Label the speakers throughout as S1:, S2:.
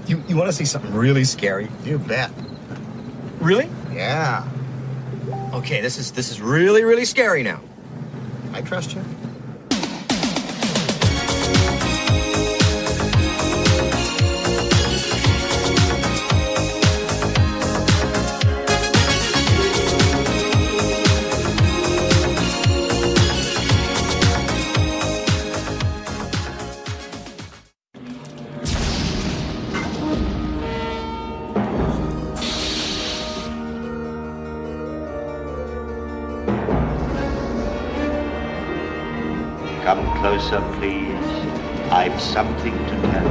S1: You want to see something really scary?
S2: You bet.
S1: Really?
S2: Yeah.
S1: Okay, this is really, really scary now.
S2: I trust you.
S3: Come closer, please. I've something to tell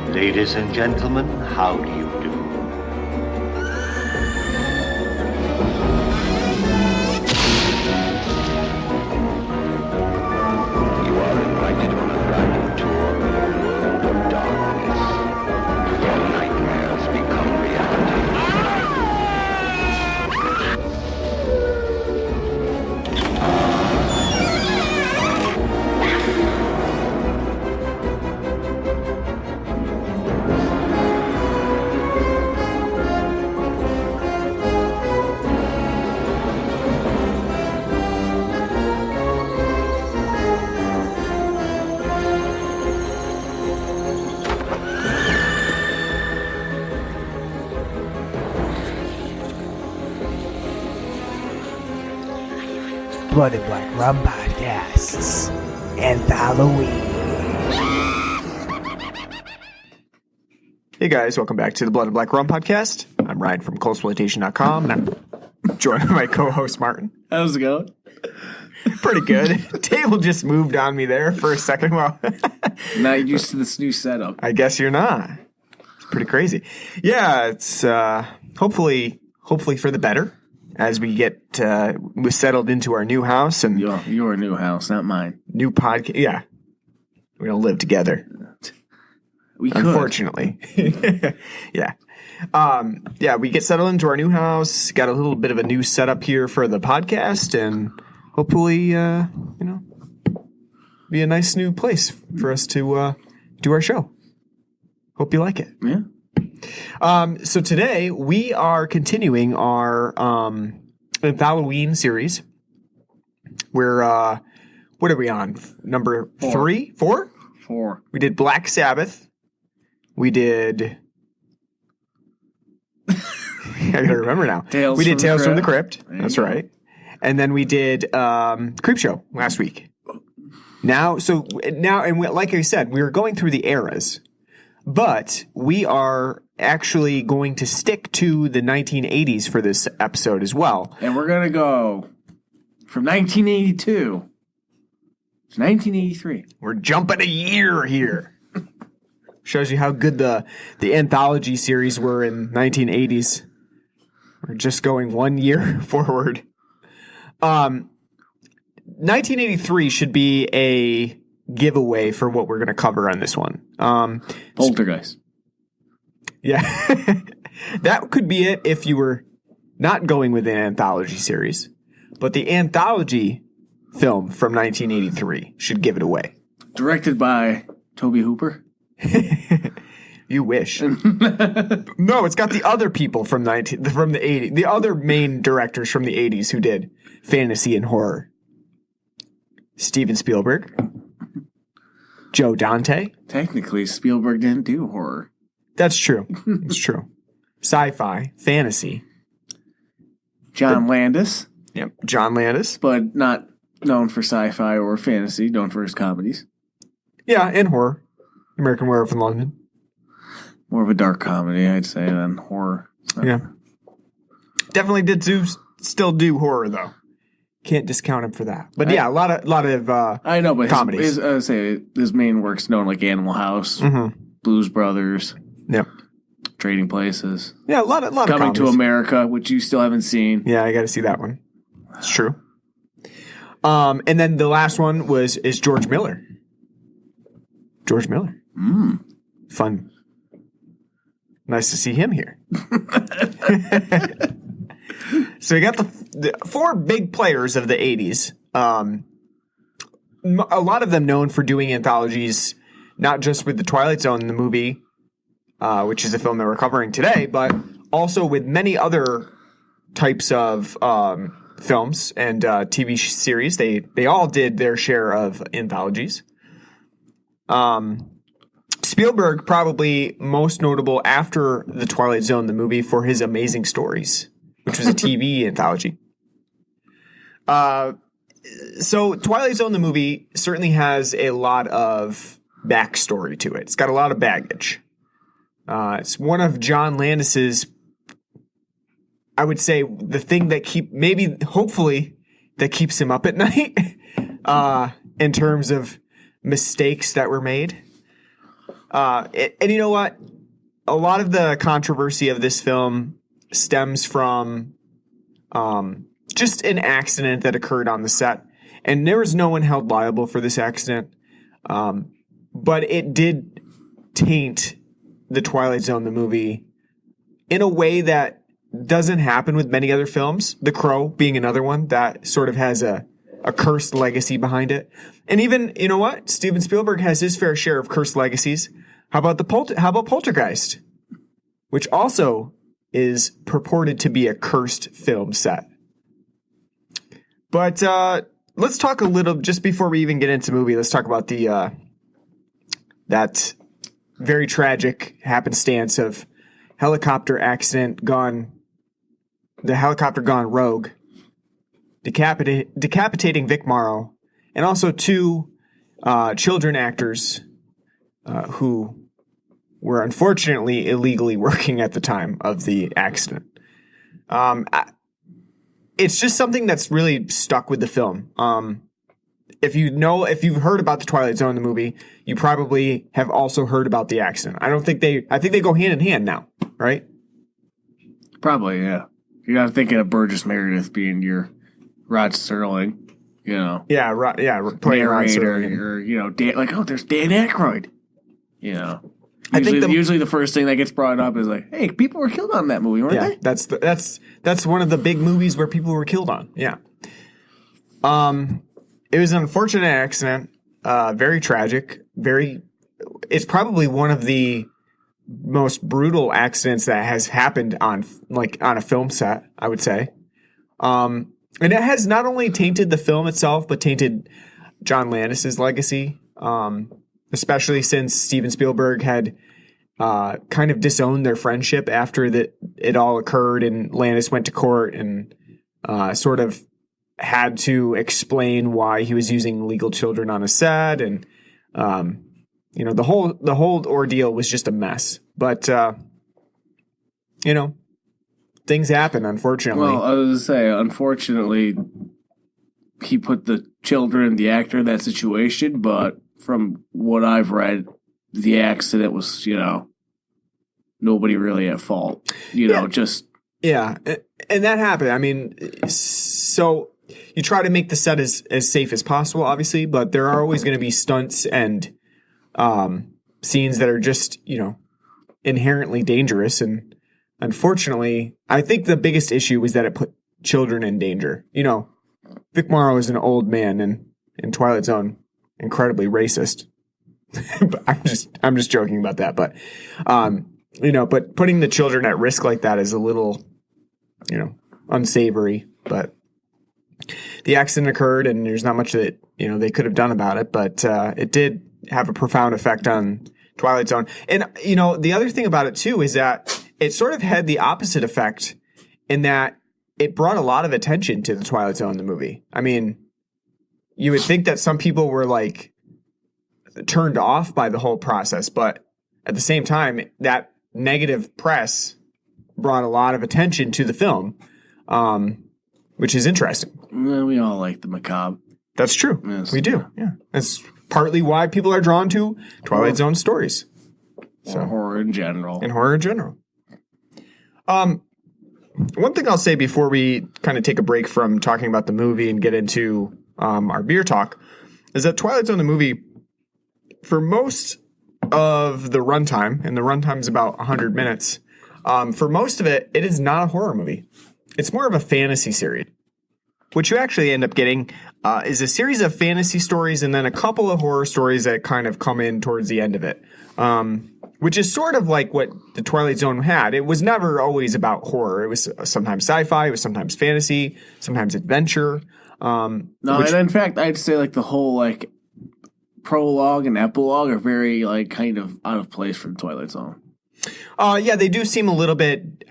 S3: you. Ladies and gentlemen, how do you do? You are invited on a guided tour of a world of darkness. Your nightmares become reality.
S4: Blood and Black Rum Podcasts. Antholoween.
S5: Hey guys, welcome back to the Blood and Black Rum Podcast. I'm Ryan from coldsploitation.com, and I'm joined by my co-host Martin.
S6: How's it going?
S5: Pretty good. Table just moved on me there for a second. Well,
S6: Not used to this new setup.
S5: I guess you're not. It's pretty crazy. Yeah, it's hopefully for the better as we get we settled into our new house and
S6: Your new house, not mine.
S5: new podcast. Yeah, we don't live together,
S6: We could.
S5: unfortunately. Yeah. Yeah, we get settled into our new house, got a little bit of a new setup here for the podcast, and hopefully, be a nice new place for us to do our show. Hope you like it.
S6: Yeah.
S5: So today we are continuing our Antholoween series. We're what are we on? Number 3? 4?
S6: 4.
S5: We did Black Sabbath. We did I gotta remember now.
S6: Tales
S5: we did
S6: from the
S5: Tales from the
S6: Crypt.
S5: Crypt.
S6: There you
S5: That's
S6: go.
S5: right. And then we did Creepshow last week. Now, like I said, we were going through the eras, but we are actually going to stick to the 1980s for this episode as well.
S6: And we're going to go from 1982 to 1983.
S5: We're jumping a year here. Shows you how good the anthology series were in 1980s. We're just going 1 year forward. 1983 should be a giveaway for what we're going to cover on this one.
S6: Poltergeist.
S5: Yeah. That could be it if you were not going with an anthology series. But the anthology film from 1983 should give it away.
S6: Directed by Toby Hooper.
S5: You wish. No, it's got the other people from the 80s, the other main directors from the 80s who did fantasy and horror. Steven Spielberg, Joe Dante.
S6: Technically, Spielberg didn't do horror.
S5: That's true. It's true. Sci-fi, fantasy.
S6: John Landis,
S5: Yep. John Landis.
S6: but not known for sci-fi or fantasy, known for his comedies.
S5: Yeah, and horror. American Werewolf in London.
S6: More of a dark comedy, I'd say, than horror. So.
S5: Yeah. Definitely still do horror though. Can't discount him for that. But yeah, a lot of
S6: I know, but
S5: comedies.
S6: his main works known like Animal House, Blues Brothers,
S5: Yep.
S6: Trading Places,
S5: Yeah, a lot of
S6: Coming to
S5: comedies.
S6: America, which you still haven't seen.
S5: Yeah, I got to see that one. It's true. And then the last one is George Miller. George Miller. Fun. Nice to see him here. So we got the 4 big players of the 80s. A lot of them known for doing anthologies not just with the Twilight Zone, the movie, which is a film that we're covering today, but also with many other types of films and TV series. They all did their share of anthologies. Spielberg probably most notable after the Twilight Zone, the movie, for his Amazing Stories, which was a TV anthology. So Twilight Zone, the movie, certainly has a lot of backstory to it. It's got a lot of baggage. It's one of John Landis's, I would say, the thing that hopefully, that keeps him up at night in terms of mistakes that were made. And you know what? A lot of the controversy of this film stems from just an accident that occurred on the set. And there was no one held liable for this accident. But it did taint the Twilight Zone, the movie, in a way that doesn't happen with many other films. The Crow being another one that sort of has a cursed legacy behind it. And even, you know what? Steven Spielberg has his fair share of cursed legacies. How about Poltergeist? Which also is purported to be a cursed film set. But let's talk a little, just before we even get into the movie, let's talk about that very tragic happenstance of helicopter accident the helicopter gone rogue, decapitating Vic Morrow, and also two children actors who were unfortunately illegally working at the time of the accident. It's just something that's really stuck with the film. If you've heard about the Twilight Zone, the movie, you probably have also heard about the accident. I think they go hand in hand now, right?
S6: Probably, yeah. You're not thinking of Burgess Meredith being your Rod Serling, you know.
S5: Yeah, playing Rod Serling.
S6: Or, you know, there's Dan Aykroyd. You know. Usually the first thing that gets brought up is like, hey, people were killed on that movie, weren't they?
S5: That's one of the big movies where people were killed on. Yeah. It was an unfortunate accident, very tragic, it's probably one of the most brutal accidents that has happened on a film set, I would say. And it has not only tainted the film itself, but tainted John Landis's legacy, especially since Steven Spielberg had kind of disowned their friendship after it all occurred, and Landis went to court and sort of had to explain why he was using illegal children on a set, and the whole ordeal was just a mess. But things happen, unfortunately.
S6: Well, I was going to say, unfortunately, he put the children, the actor, in that situation. But from what I've read, the accident was, nobody really at fault.
S5: Yeah, and that happened. I mean, so you try to make the set as safe as possible, obviously, but there are always going to be stunts and scenes that are just, inherently dangerous. And unfortunately, I think the biggest issue was that it put children in danger. Vic Morrow is an old man, and in Twilight Zone, incredibly racist. But I'm just joking about that. But but putting the children at risk like that is a little, unsavory. But the accident occurred, and there's not much that they could have done about it. But it did have a profound effect on Twilight Zone. And the other thing about it too is that it sort of had the opposite effect in that it brought a lot of attention to the Twilight Zone, the movie. I mean, you would think that some people were like turned off by the whole process, but at the same time, that negative press brought a lot of attention to the film, which is interesting.
S6: Well, we all like the macabre.
S5: That's true.
S6: Yes.
S5: We do. Yeah. That's partly why people are drawn to Twilight Zone stories.
S6: So horror in general.
S5: And horror in general. One thing I'll say before we kind of take a break from talking about the movie and get into our beer talk is that Twilight Zone, the movie, for most of the runtime, and the runtime is about 100 minutes, for most of it, it is not a horror movie. It's more of a fantasy series. what you actually end up getting is a series of fantasy stories and then a couple of horror stories that kind of come in towards the end of it, which is sort of like what the Twilight Zone had. It was never always about horror. It was sometimes sci-fi, it was sometimes fantasy, sometimes adventure.
S6: And in fact, I'd say like the whole like prologue and epilogue are very like kind of out of place for the Twilight Zone.
S5: Yeah, they do seem a little bit,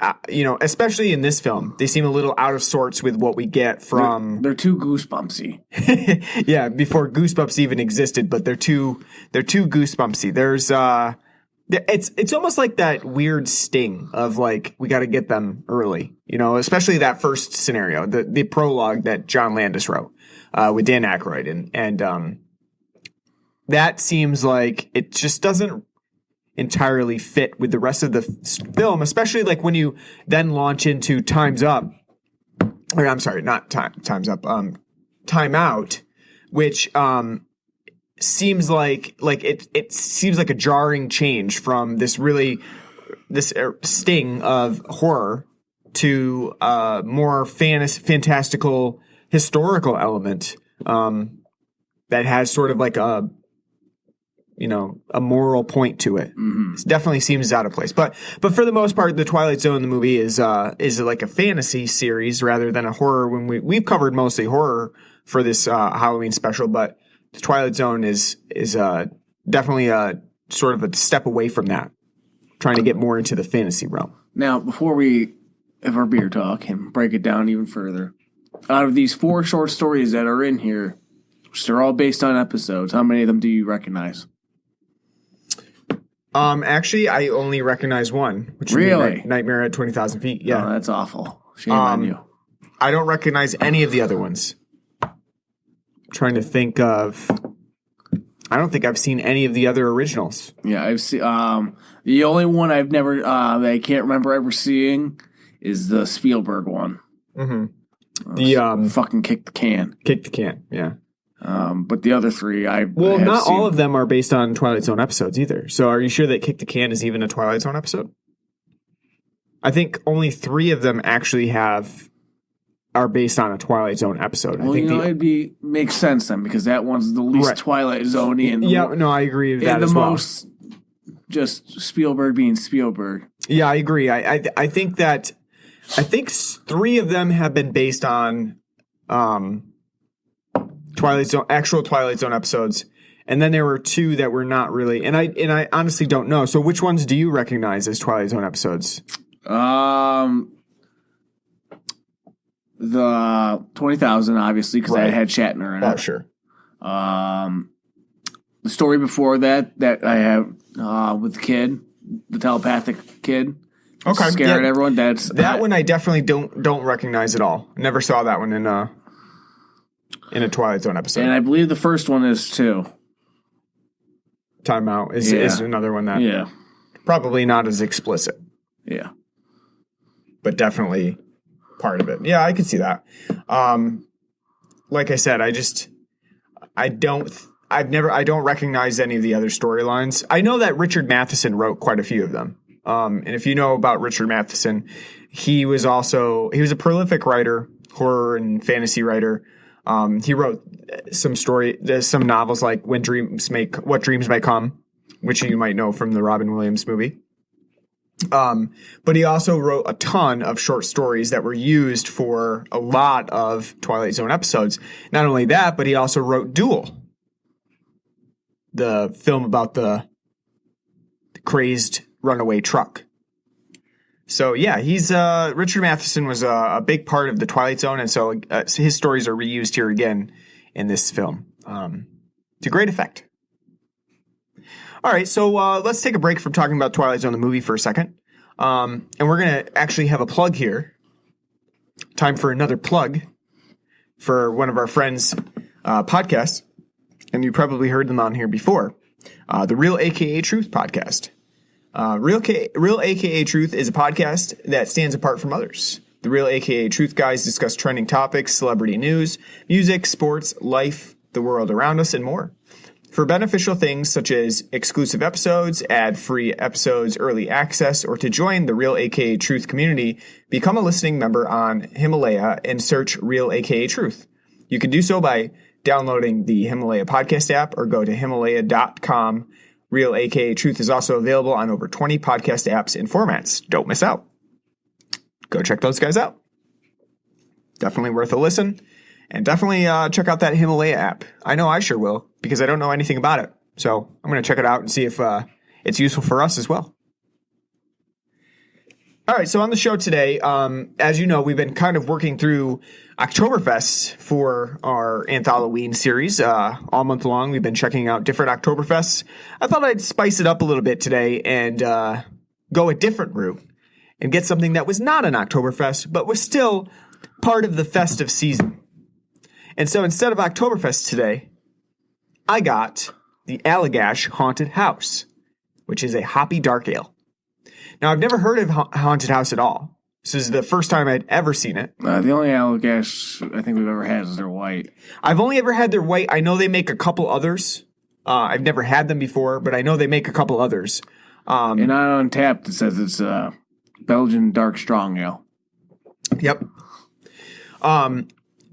S5: especially in this film, they seem a little out of sorts with what we get from.
S6: They're too goosebumpsy.
S5: Yeah, before Goosebumps even existed, but they're too goosebumpsy. There's it's almost like that weird sting of like we got to get them early, especially that first scenario, the prologue that John Landis wrote with Dan Aykroyd, and that seems like it just doesn't entirely fit with the rest of the film, especially like when you then launch into Time's Up, or I'm sorry, not Time's Up, Time Out, which seems like it seems like a jarring change from this sting of horror to more fantastical historical element that has sort of like a moral point to it. Mm-hmm. It definitely seems out of place. But for the most part, the Twilight Zone, the movie, is like a fantasy series rather than a horror. When we've covered mostly horror for this Halloween special, but the Twilight Zone is definitely a sort of a step away from that, trying to get more into the fantasy realm.
S6: Now, before we have our beer talk and break it down even further, out of these 4 short stories that are in here, which they're all based on episodes, how many of them do you recognize?
S5: Actually, I only recognize one, which
S6: really?
S5: Would be Nightmare at 20,000 Feet. Yeah.
S6: Oh, that's awful. Shame on you.
S5: I don't recognize any of the other ones. I'm trying to think of. I don't think I've seen any of the other originals.
S6: Yeah, I've seen. The only one I've never that I can't remember ever seeing is the Spielberg one.
S5: Mm-hmm. The
S6: fucking Kick the Can.
S5: Kick the Can. Yeah.
S6: But the other 3,
S5: not all of them are based on Twilight Zone episodes either. So are you sure that Kick the Can is even a Twilight Zone episode? I think only 3 of them actually are based on a Twilight Zone episode.
S6: Well, I think makes sense then because that one's the least
S5: right.
S6: Twilight Zone-y.
S5: I agree with that as well.
S6: Most just Spielberg being Spielberg.
S5: Yeah, I agree. I think 3 of them have been based on actual Twilight Zone episodes, and then there were 2 that were not really. And I honestly don't know. So which ones do you recognize as Twilight Zone episodes?
S6: The 20,000, obviously, because I had Shatner in it.
S5: Oh, sure.
S6: The story before that I have with the kid, the telepathic kid, scaring everyone. That
S5: one I definitely don't recognize at all. Never saw that one in a Twilight Zone episode.
S6: And I believe the first one is too.
S5: Time Out is another one that probably not as explicit.
S6: Yeah.
S5: But definitely part of it. Yeah, I could see that. Like I said, I don't recognize any of the other storylines. I know that Richard Matheson wrote quite a few of them. And if you know about Richard Matheson, he was a prolific writer, horror and fantasy writer. He wrote some novels like What Dreams May Come, which you might know from the Robin Williams movie. But he also wrote a ton of short stories that were used for a lot of Twilight Zone episodes. Not only that, but he also wrote Duel, the film about the crazed runaway truck. So yeah, he's Richard Matheson was a big part of the Twilight Zone, and so his stories are reused here again in this film to great effect. All right, so let's take a break from talking about Twilight Zone the movie for a second, and we're gonna actually have a plug here. Time for another plug for one of our friends' podcasts, and you probably heard them on here before, the Real AKA Truth Podcast. Real AKA Truth is a podcast that stands apart from others. The Real AKA Truth guys discuss trending topics, celebrity news, music, sports, life, the world around us, and more. For beneficial things such as exclusive episodes, ad-free episodes, early access, or to join the Real AKA Truth community, become a listening member on Himalaya and search Real AKA Truth. You can do so by downloading the Himalaya podcast app or go to Himalaya.com. Real AKA Truth is also available on over 20 podcast apps and formats. Don't miss out. Go check those guys out. Definitely worth a listen. And definitely check out that Himalaya app. I know I sure will, because I don't know anything about it. So I'm going to check it out and see if it's useful for us as well. All right, so on the show today, as you know, we've been kind of working through Oktoberfests for our Antholoween series. All month long, we've been checking out different Oktoberfests. I thought I'd spice it up a little bit today and go a different route and get something that was not an Oktoberfest, but was still part of the festive season. And so instead of Oktoberfest today, I got the Allagash Haunted House, which is a hoppy dark ale. Now, I've never heard of Haunted House at all. This is the first time I'd ever seen it.
S6: The only Allagash I think we've ever had is their white.
S5: I've only ever had their white. I know they make a couple others. I've never had them before, but I know they make a couple others.
S6: And on Untappd, it says it's Belgian dark strong ale.
S5: Yep.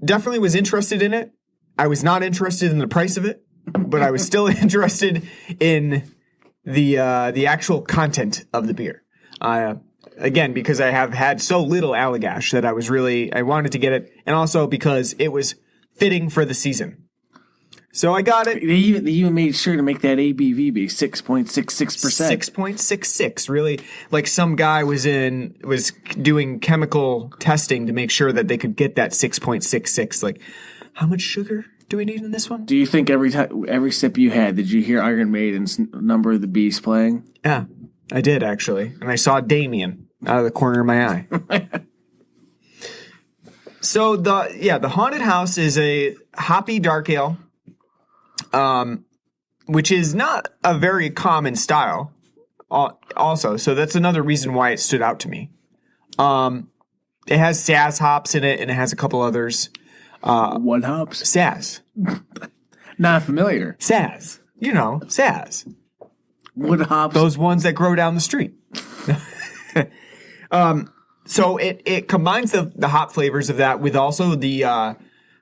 S5: Definitely was interested in it. I was not interested in the price of it, but I was still interested in the actual content of the beer. Again, because I have had so little Allagash that I wanted to get it, and also because it was fitting for the season. So I got it.
S6: They even made sure to make that ABV be 6.66%.
S5: 6.66, really. Like some guy was doing chemical testing to make sure that they could get that 6.66. Like, how much sugar do we need in this one?
S6: Do you think every sip you had, did you hear Iron Maiden's Number of the Beast playing?
S5: Yeah, I did actually. And I saw Damien out of the corner of my eye. So the Haunted House is a hoppy dark ale. Which is not a very common style also. So that's another reason why it stood out to me. It has Saz hops in it, and it has a couple others.
S6: What hops?
S5: Saz.
S6: Not familiar.
S5: Saz. You know, Saz.
S6: What hops?
S5: Those ones that grow down the street. So it combines the hop flavors of that with also the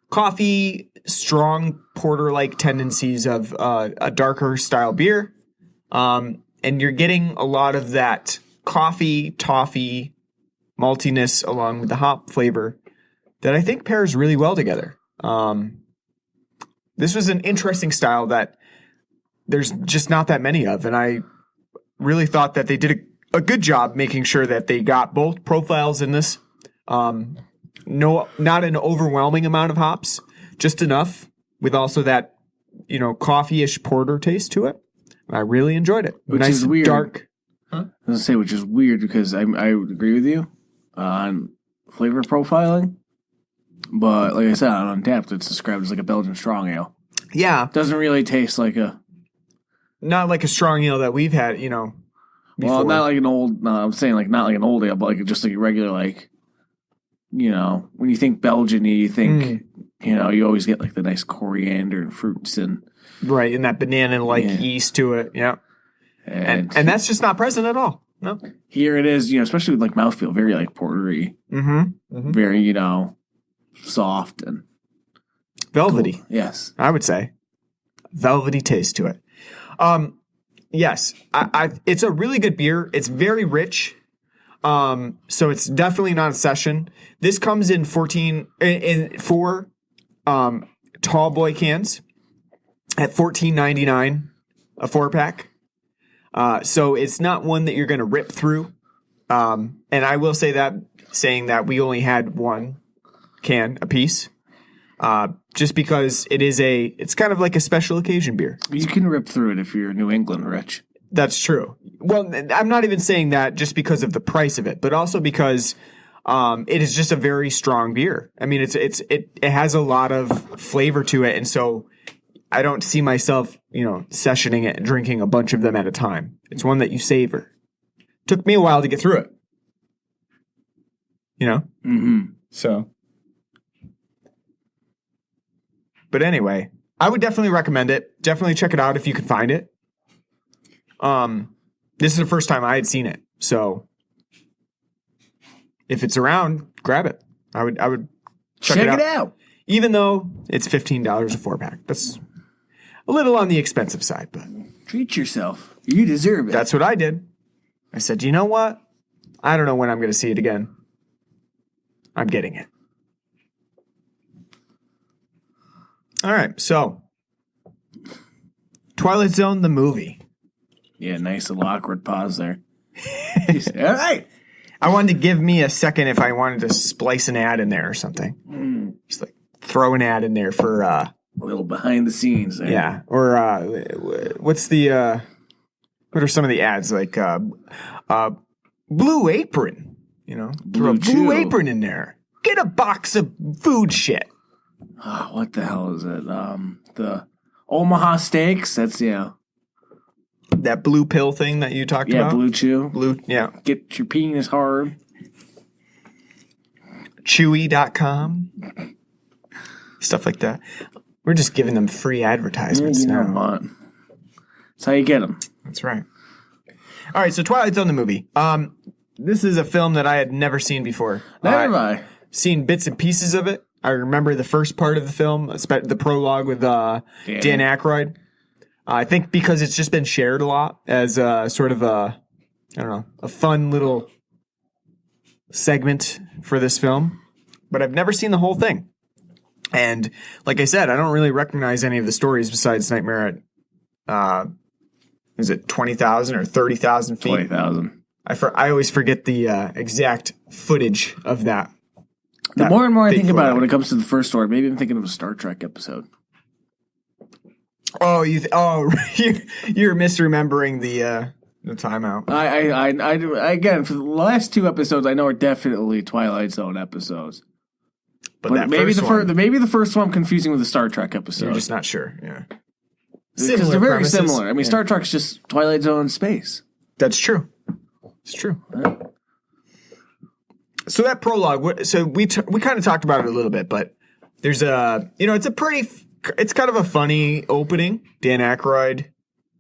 S5: coffee, strong porter-like tendencies of a darker style beer. And you're getting a lot of that coffee, toffee, maltiness along with the hop flavor that I think pairs really well together. This was an interesting style that there's just not that many of, and I really thought that they did a good job making sure that they got both profiles in this. No, not an overwhelming amount of hops, just enough with also that, coffee-ish porter taste to it. I really enjoyed it.
S6: Which
S5: nice
S6: is weird.
S5: Dark.
S6: Huh? I was going to say, which is weird because I would agree with you on flavor profiling. But like I said, on Untappd, it's described as like a Belgian strong ale.
S5: Yeah.
S6: Doesn't really taste like
S5: not like a strong ale that we've had, before.
S6: Well, not like an old, no, I'm saying like not like an old ale, but like just like a regular, like, when you think Belgian, you think, you always get like the nice coriander and fruits and.
S5: Right, and that banana-like yeast to it, yeah. And that's just not present at all. No.
S6: Here it is, especially with like mouthfeel, very like portery.
S5: Mm-hmm.
S6: Very, soft and
S5: velvety.
S6: Cool. Yes.
S5: I would say. Velvety taste to it. Yes. It's a really good beer. It's very rich. So it's definitely not a session. This comes in 4 tall boy cans at $14.99 a 4-pack. So it's not one that you're going to rip through. And I will say that, saying that we only had one can a piece, just because it's kind of like a special occasion beer.
S6: You can rip through it if you're New England rich.
S5: That's true. Well, I'm not even saying that just because of the price of it, but also because it is just a very strong beer. I mean, it has a lot of flavor to it, and so I don't see myself, sessioning it and drinking a bunch of them at a time. It's one that you savor. Took me a while to get through it.
S6: Mm-hmm.
S5: So. But anyway, I would definitely recommend it. Definitely check it out if you can find it. This is the first time I had seen it, so if it's around, grab it. I would check it out. Even though it's $15 a 4-pack. That's a little on the expensive side, but
S6: treat yourself. You deserve it.
S5: That's what I did. I said, you know what? I don't know when I'm going to see it again. I'm getting it. All right, so Twilight Zone, the movie.
S6: Yeah, nice little awkward pause there. All right.
S5: I wanted to give me a second if I wanted to splice an ad in there or something. Just like throw an ad in there for
S6: a little behind the scenes there.
S5: Yeah. Or what's the what are some of the ads? Like Blue Apron. You know? Throw a Blue Apron in there. Get a box of food shit.
S6: Oh, what the hell is it? The Omaha Steaks. That's
S5: that blue pill thing that you talked about?
S6: Yeah, Blue Chew.
S5: Blue, yeah.
S6: Get your penis hard.
S5: Chewy.com. Stuff like that. We're just giving them free advertisements now.
S6: That's how you get them.
S5: That's right. All right, so Twilight Zone, the movie. This is a film that I had never seen before.
S6: Never have I.
S5: Seen bits and pieces of it. I remember the first part of the film, the prologue with Dan Aykroyd. I think because it's just been shared a lot as sort of a fun little segment for this film. But I've never seen the whole thing. And like I said, I don't really recognize any of the stories besides Nightmare at, is it 20,000 or 30,000 feet?
S6: 20,000.
S5: I always forget the exact footage of that.
S6: The more and more I think about it when it comes to the first story, maybe I'm thinking of a Star Trek episode.
S5: Oh, you're misremembering the timeout.
S6: I again, for the last two episodes, I know are definitely Twilight Zone episodes. But maybe the first one I'm confusing with the Star Trek episode.
S5: You're just not sure, yeah.
S6: Because they're very similar. I mean, Star Trek's just Twilight Zone space.
S5: That's true. It's true. Right. So that prologue. So we kind of talked about it a little bit, but there's it's kind of a funny opening. Dan Aykroyd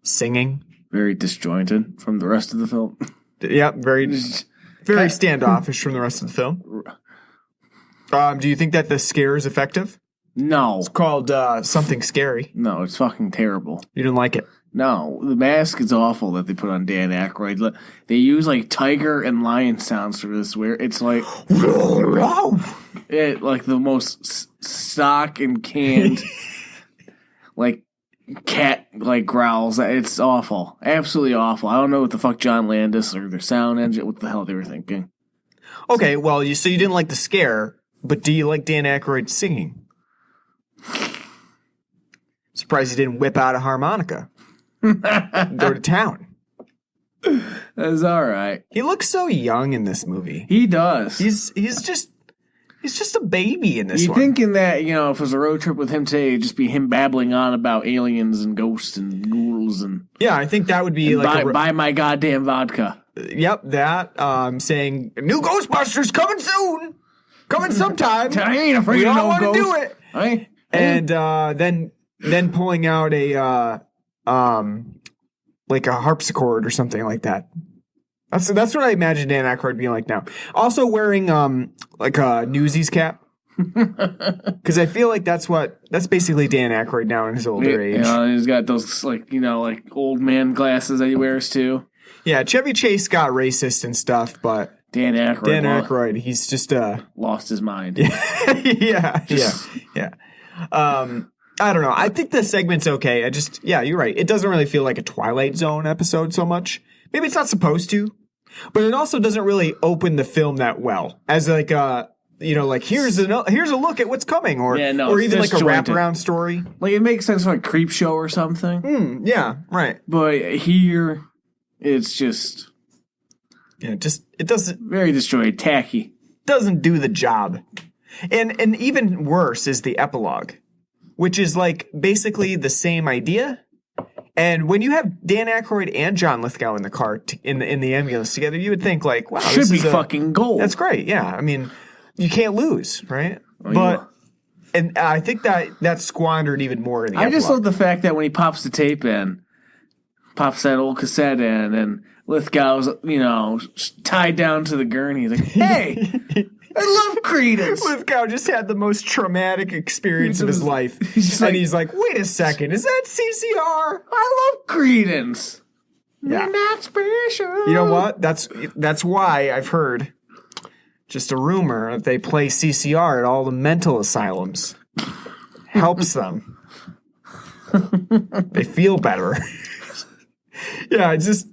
S5: singing,
S6: very disjointed from the rest of the film.
S5: Yeah, very standoffish from the rest of the film. Do you think that the scare is effective?
S6: No.
S5: It's called Something Scary.
S6: No, it's fucking terrible.
S5: You didn't like it?
S6: No. The mask is awful that they put on Dan Aykroyd. They use like tiger and lion sounds for this, where it's like like the most stock and canned like cat like growls. It's awful. Absolutely awful. I don't know what the fuck John Landis or their sound engine, what the hell they were thinking.
S5: Okay, well, you didn't like the scare, but do you like Dan Aykroyd singing? Surprised he didn't whip out a harmonica. Go to town.
S6: That's all right.
S5: He looks so young in this movie.
S6: He does.
S5: He's just a baby in this one.
S6: You're thinking that, if it was a road trip with him today, it'd just be him babbling on about aliens and ghosts and ghouls and...
S5: Yeah, I think that would be like...
S6: Buy my goddamn vodka.
S5: Yep, that. Saying, new Ghostbusters coming soon. Coming sometime.
S6: I ain't afraid of no ghosts. We don't want to do it.
S5: And then pulling out a like a harpsichord or something like that. That's what I imagine Dan Aykroyd being like now. Also wearing like a Newsies cap. Because I feel like that's basically Dan Aykroyd now in his older age.
S6: He's got those like old man glasses that he wears too.
S5: Yeah, Chevy Chase got racist and stuff, but
S6: Dan Aykroyd,
S5: he's just
S6: lost his mind.
S5: Yeah. I don't know. I think the segment's okay. You're right. It doesn't really feel like a Twilight Zone episode so much. Maybe it's not supposed to, but it also doesn't really open the film that well as like here's a look at what's coming, or even like a wraparound story.
S6: Like it makes sense for a creep show or something.
S5: Yeah, right.
S6: But here, it's just
S5: it doesn't
S6: very disjointed, tacky.
S5: Doesn't do the job, and even worse is the epilogue, which is like basically the same idea. And when you have Dan Aykroyd and John Lithgow in the car in the ambulance together, you would think like, wow,
S6: should be fucking gold.
S5: That's great. Yeah, I mean, you can't lose, right?
S6: But
S5: And I think that squandered even more in the
S6: I just
S5: epilogue.
S6: love the fact that when he pops the tape in, pops that old cassette in, and Lithgow's, tied down to the gurney. He's like, hey, I love Credence.
S5: Lithgow just had the most traumatic experience of his life.
S6: he's like,
S5: wait a second, is that CCR?
S6: I love Credence.
S5: Yeah.
S6: Not special.
S5: You know what? That's why I've heard, just a rumor, that they play CCR at all the mental asylums. Helps them. They feel better. Yeah, it's just...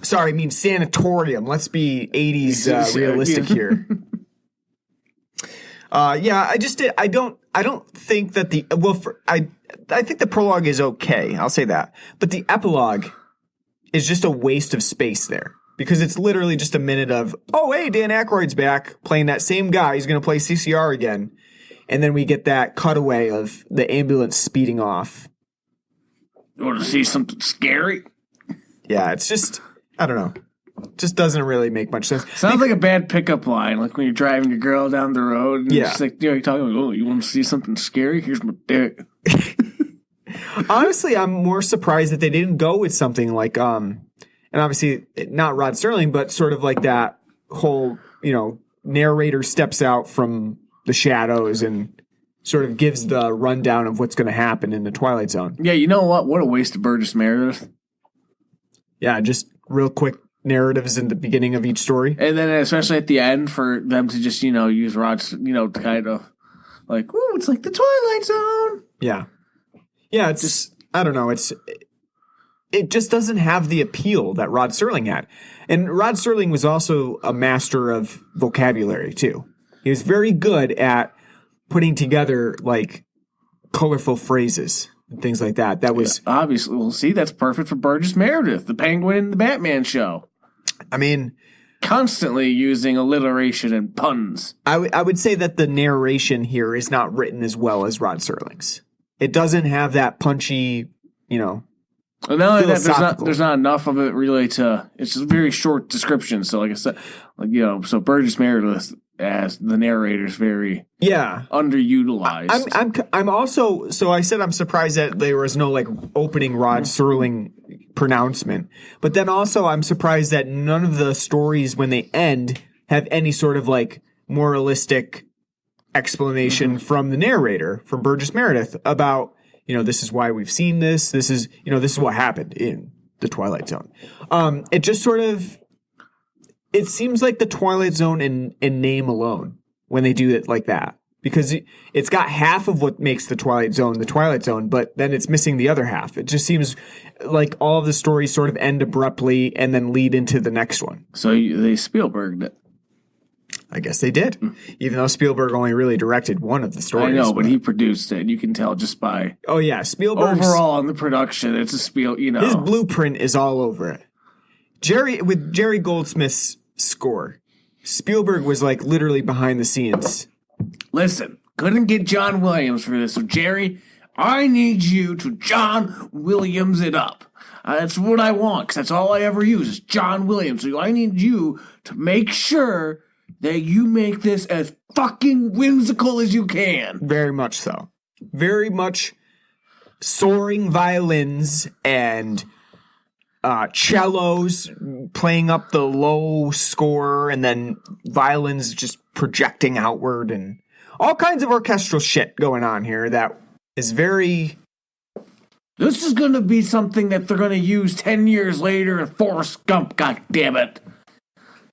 S5: Sorry, I mean sanatorium. Let's be 80s realistic here. Yeah, I don't think that I think the prologue is okay. I'll say that. But the epilogue is just a waste of space there. Because it's literally just a minute of, oh, hey, Dan Aykroyd's back playing that same guy. He's going to play CCR again. And then we get that cutaway of the ambulance speeding off.
S6: You want to see something scary?
S5: Yeah, it's just, I don't know. It just doesn't really make much sense.
S6: Sounds like a bad pickup line, like when you're driving your girl down the road. And
S5: Yeah.
S6: It's like, you're talking like, oh, you want to see something scary? Here's my dick.
S5: Honestly, I'm more surprised that they didn't go with something like, and obviously not Rod Serling, but sort of like that whole, narrator steps out from the shadows and sort of gives the rundown of what's going to happen in the Twilight Zone.
S6: Yeah, you know what? What a waste of Burgess Meredith.
S5: Yeah, just real quick narratives in the beginning of each story.
S6: And then especially at the end for them to just, use Rod's, to kind of like, ooh, it's like the Twilight Zone.
S5: Yeah. Yeah, it's just, I don't know, it just doesn't have the appeal that Rod Serling had. And Rod Serling was also a master of vocabulary, too. He was very good at putting together, like, colorful phrases and things like that. That was...
S6: Yeah, obviously, well, see, that's perfect for Burgess Meredith, the Penguin in the Batman show.
S5: I mean...
S6: Constantly using alliteration and puns.
S5: I would say that the narration here is not written as well as Rod Serling's. It doesn't have that punchy,
S6: Well, not only that,
S5: philosophical.
S6: there's not enough of it really to. It's just a very short description. So, like I said, so Burgess Meredith as the narrator is very underutilized.
S5: I'm also, so I said I'm surprised that there was no like opening Rod Serling pronouncement, but then also I'm surprised that none of the stories when they end have any sort of like moralistic explanation from the narrator, from Burgess Meredith, about, this is why we've seen this. This is, this is what happened in the Twilight Zone. It just sort of, it seems like the Twilight Zone in name alone when they do it like that, because it's got half of what makes the Twilight Zone, but then it's missing the other half. It just seems like all of the stories sort of end abruptly and then lead into the next one.
S6: So they Spielberged it.
S5: I guess they did, even though Spielberg only really directed one of the stories.
S6: I know, but he produced it. You can tell just by
S5: Spielberg's
S6: overall on the production. It's a his
S5: blueprint is all over it. Jerry Goldsmith's score, Spielberg was like literally behind the scenes.
S6: Listen, couldn't get John Williams for this, so Jerry, I need you to John Williams it up. That's what I want, because that's all I ever use is John Williams. So I need you to make sure that you make this as fucking whimsical as you can.
S5: Very much so. Very much soaring violins and cellos playing up the low score, and then violins just projecting outward, and all kinds of orchestral shit going on here that is very...
S6: This is going to be something that they're going to use 10 years later in Forrest Gump, goddammit.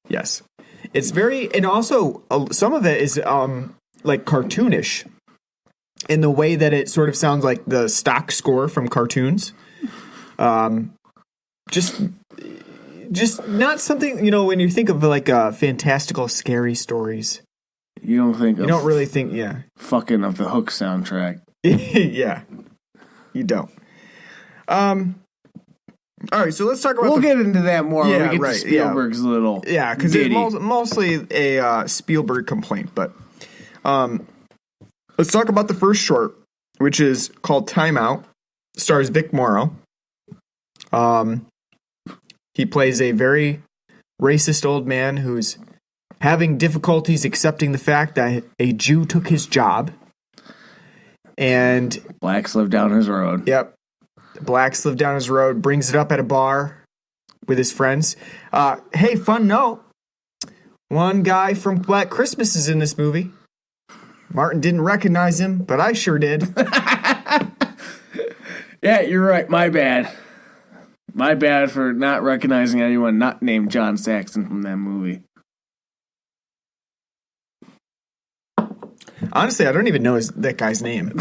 S5: Yes. It's very... And also, some of it is like cartoonish in the way that it sort of sounds like the stock score from cartoons. Just not something, when you think of like fantastical, scary stories.
S6: You don't
S5: really think, yeah.
S6: Fucking of the Hook soundtrack.
S5: Yeah. You don't. All right, so let's talk about...
S6: We'll get into that more when we get to Spielberg's little
S5: Yeah, because it's mostly a Spielberg complaint, but let's talk about the first short, which is called Time Out. Stars Vic Morrow. He plays a very racist old man who's having difficulties accepting the fact that a Jew took his job. And
S6: blacks live down his road.
S5: Yep. Blacks live down his road, brings it up at a bar with his friends. Hey, fun note. One guy from Black Christmas is in this movie. Martin didn't recognize him, but I sure did.
S6: Yeah, you're right. My bad. My bad for not recognizing anyone not named John Saxon from that movie.
S5: Honestly, I don't even know that guy's name.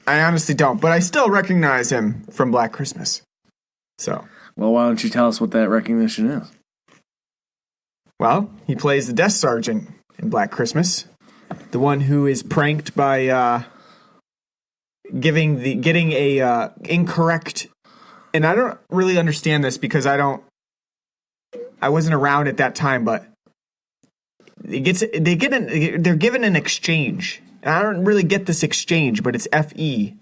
S5: I honestly don't, but I still recognize him from Black Christmas. So,
S6: well, why don't you tell us what that recognition is?
S5: Well, he plays the desk sergeant in Black Christmas, the one who is pranked by getting a incorrect. And I don't really understand this because I wasn't around at that time, but they're given an exchange. And I don't really get this exchange, but it's FE.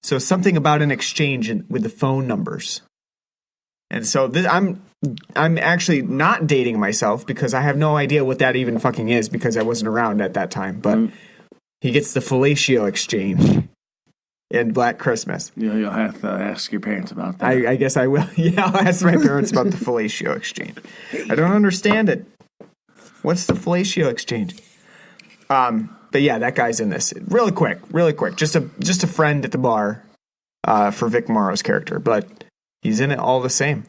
S5: So something about an exchange with the phone numbers. And so I'm actually not dating myself because I have no idea what that even fucking is because I wasn't around at that time. But he gets the fellatio exchange in Black Christmas.
S6: You'll have to ask your parents about that.
S5: I guess I will. Yeah, I'll ask my parents about the fellatio exchange. I don't understand it. What's the fellatio exchange? But yeah, that guy's in this. Really quick. Just a friend at the bar for Vic Morrow's character, but he's in it all the same.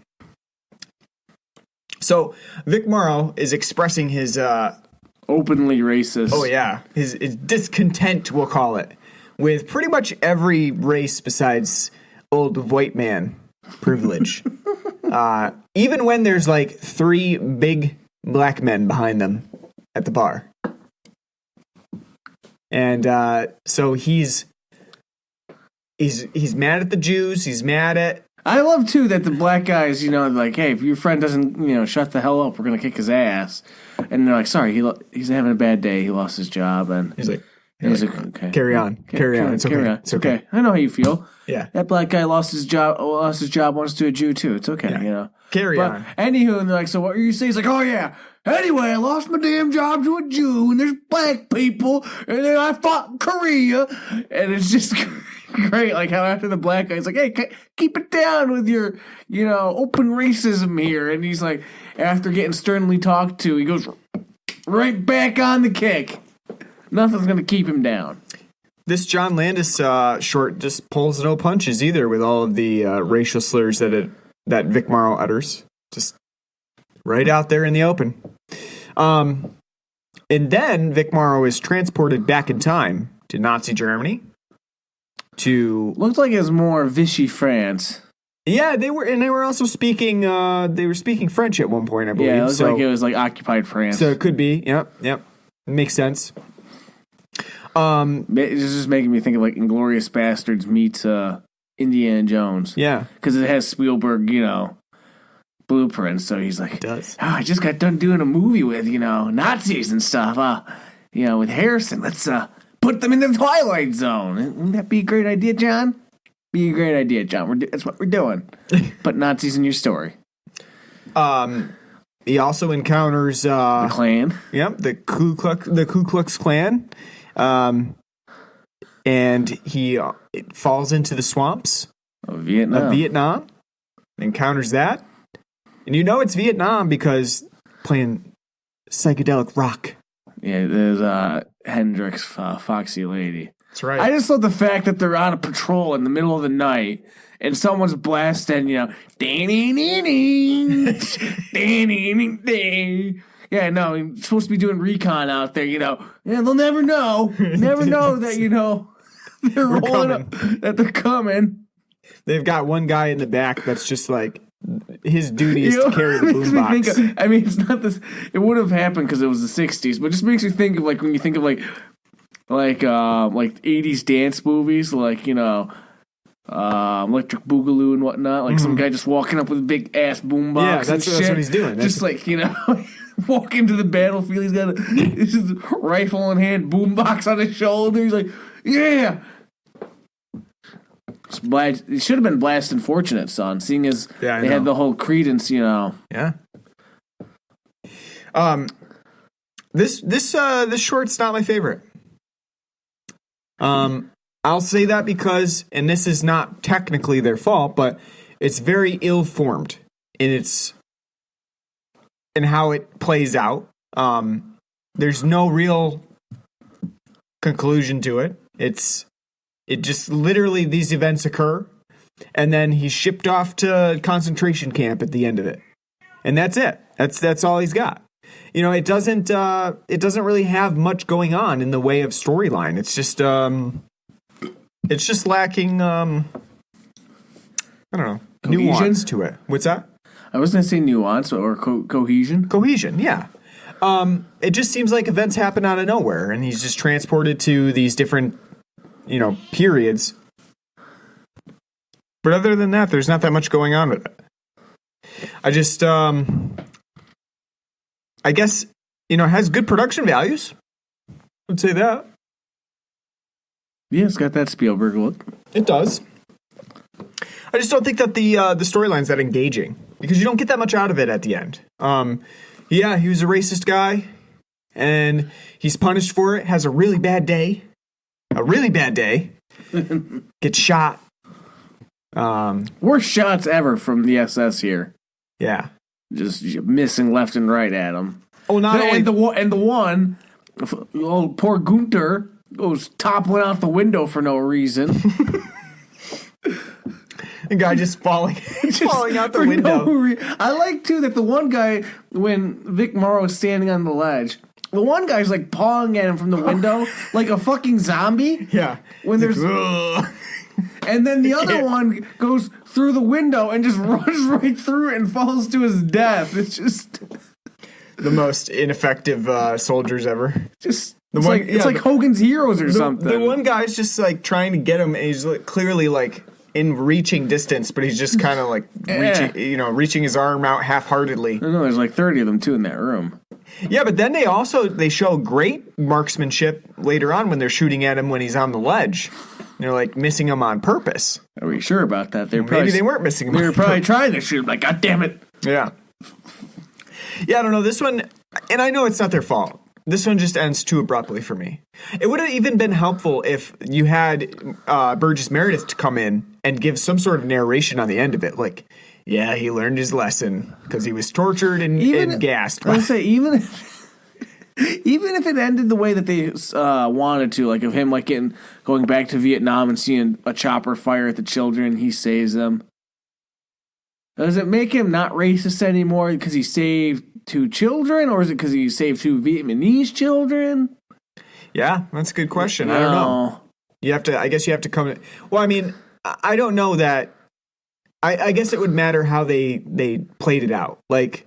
S5: So Vic Morrow is expressing his
S6: openly racist.
S5: Oh yeah, his discontent, we'll call it, with pretty much every race besides old white man privilege. Even when there's like 3 big black men behind them at the bar. And so he's mad at the Jews. He's mad at.
S6: I love too that the black guys, like, hey, if your friend doesn't, shut the hell up, we're gonna kick his ass. And they're like, sorry, he's having a bad day. He lost his job, and
S5: he's like,
S6: okay,
S5: carry on. It's okay.
S6: It's okay. I know how you feel.
S5: Yeah,
S6: that black guy lost his job once to a Jew too. It's okay,
S5: Carry on.
S6: Anywho, and they're like, so what are you saying? He's like, oh yeah. Anyway, I lost my damn job to a Jew, and there's black people, and then I fought in Korea, and it's just great. Like how after the black guy's like, hey, keep it down with your, open racism here, and he's like, after getting sternly talked to, he goes right back on the kick. Nothing's gonna keep him down.
S5: This John Landis short just pulls no punches either with all of the racial slurs that Vic Morrow utters. Just right out there in the open. And then Vic Morrow is transported back in time to Nazi Germany.
S6: Looked like it was more Vichy France.
S5: Yeah, they were also speaking. They were speaking French at one point, I believe.
S6: Yeah, it was like occupied France.
S5: So it could be. Yep. Makes sense.
S6: It's just making me think of like Inglourious Bastards meets Indiana Jones.
S5: Yeah,
S6: because it has Spielberg, blueprints. So he's like,
S5: it does.
S6: Oh, I just got done doing a movie with Nazis and stuff. With Harrison. Let's put them in the Twilight Zone. Wouldn't that be a great idea, John? Be a great idea, John. That's what we're doing. Put Nazis in your story.
S5: He also encounters
S6: the Klan.
S5: Yep, the Ku Klux Klan. And he falls into the swamps
S6: of Vietnam.
S5: Encounters that. And it's Vietnam because playing psychedelic rock.
S6: Yeah, there's Hendrix, Foxy Lady.
S5: That's right.
S6: I just love the fact that they're on a patrol in the middle of the night and someone's blasting, yeah, no, you're supposed to be doing recon out there, Yeah, they'll never know. Never know that, they're rolling up, that they're coming.
S5: They've got one guy in the back that's just like, his duty is to carry the boombox.
S6: It's not this. It would have happened because it was the '60s, but it just makes you think of like when you think of like 80s dance movies, like Electric Boogaloo and whatnot. Like some guy just walking up with a big ass boombox.
S5: Yeah, that's what he's doing.
S6: Just walk into the battlefield. He's got his rifle in hand, boombox on his shoulder. He's like, yeah. It should have been Blast and Fortunate Son, seeing as they had the whole credence,
S5: Yeah. This short's not my favorite. I'll say that because, and this is not technically their fault, but it's very ill-formed in how it plays out. There's no real conclusion to it. It just literally these events occur, and then he's shipped off to concentration camp at the end of it, and that's it. That's all he's got. You know, it doesn't really have much going on in the way of storyline. It's just lacking. I don't know,
S6: cohesion?
S5: Nuance to it. What's that?
S6: I was going to say nuance or cohesion.
S5: Cohesion, yeah. It just seems like events happen out of nowhere, and he's just transported to these different, periods. But other than that, there's not that much going on with it. I just, I guess, it has good production values. I'd say that.
S6: Yeah, it's got that Spielberg look.
S5: It does. I just don't think that the storyline's that engaging, because you don't get that much out of it at the end. Yeah, he was a racist guy, and he's punished for it, has a really bad day. Gets shot.
S6: Worst shots ever from the SS here.
S5: Yeah.
S6: Just missing left and right at him.
S5: Oh, not only...
S6: And the one, poor Gunter, goes toppling out the window for no reason.
S5: The guy just falling out the window.
S6: I like, too, that the one guy, when Vic Morrow's standing on the ledge, the one guy's, like, pawing at him from the window like a fucking zombie.
S5: Yeah.
S6: When there's... And then the other one goes through the window and just runs right through it and falls to his death. It's just...
S5: The most ineffective soldiers ever.
S6: It's like Hogan's Heroes or something.
S5: The one guy's just, like, trying to get him, and he's clearly, like... in reaching distance, but he's just kind of like reaching his arm out half-heartedly.
S6: I know there's like 30 of them too in that room.
S5: Yeah, but then they show great marksmanship later on when they're shooting at him when he's on the ledge. They're like missing him on purpose.
S6: Are we sure about that?
S5: Maybe they weren't missing him.
S6: They were probably trying to shoot him. Like, God damn it!
S5: Yeah. Yeah, I don't know this one, and I know it's not their fault. This one just ends too abruptly for me. It would have even been helpful if you had Burgess Meredith to come in and give some sort of narration on the end of it. Like, yeah, he learned his lesson because he was tortured and gassed.
S6: I would say even if it ended the way that they wanted to, like of him like going back to Vietnam and seeing a chopper fire at the children, he saves them. Does it make him not racist anymore because he saved 2 children, or is it because he saved 2 Vietnamese children?
S5: Yeah, that's a good question. I don't know. I guess you have to come. Well, I mean, I don't know that. I guess it would matter how they played it out. Like,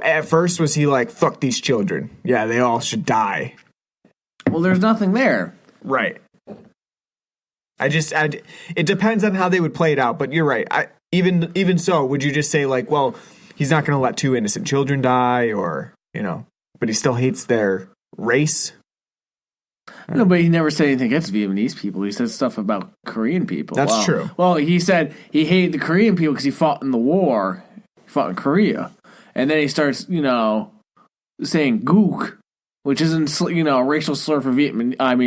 S5: at first, was he like, fuck these children? Yeah, they all should die.
S6: Well, there's nothing there.
S5: Right. It depends on how they would play it out, but you're right. Even so, would you just say like, well, he's not going to let 2 innocent children die, or, but he still hates their race?
S6: No, but he never said anything against Vietnamese people. He said stuff about Korean people.
S5: That's true.
S6: Well, he said he hated the Korean people because he fought in the war. He fought in Korea. And then he starts, saying gook, which isn't, a racial slur for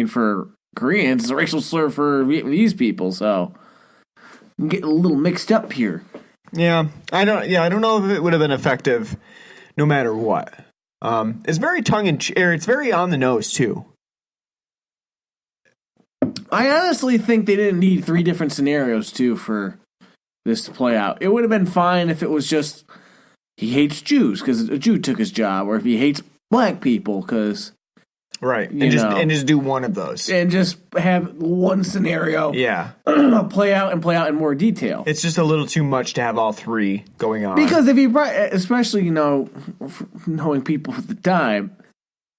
S6: for Koreans. It's a racial slur for Vietnamese people, so I'm getting a little mixed up here.
S5: Yeah, I don't know if it would have been effective no matter what. It's very it's very on the nose too.
S6: I honestly think they didn't need 3 different scenarios too for this to play out. It would have been fine if it was just he hates Jews because a Jew took his job, or if he hates black people because
S5: right, and just do one of those,
S6: and just have one scenario.
S5: Yeah,
S6: play out in more detail.
S5: It's just a little too much to have all 3 going on.
S6: Because if you, especially knowing people at the time,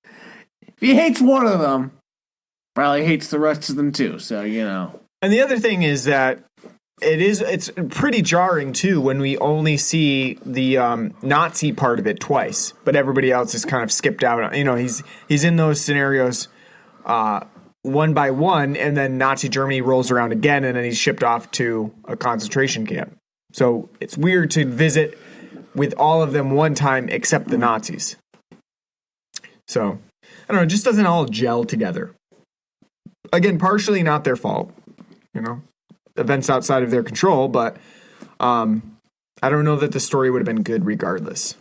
S6: if he hates one of them, probably hates the rest of them too. So
S5: And the other thing is that it's pretty jarring too when we only see the Nazi part of it twice, but everybody else is kind of skipped out. He's in those scenarios one by one, and then Nazi Germany rolls around again, and then he's shipped off to a concentration camp. So it's weird to visit with all of them one time except the Nazis. So, I don't know, it just doesn't all gel together. Again, partially not their fault, events outside of their control, but I don't know that the story would have been good regardless.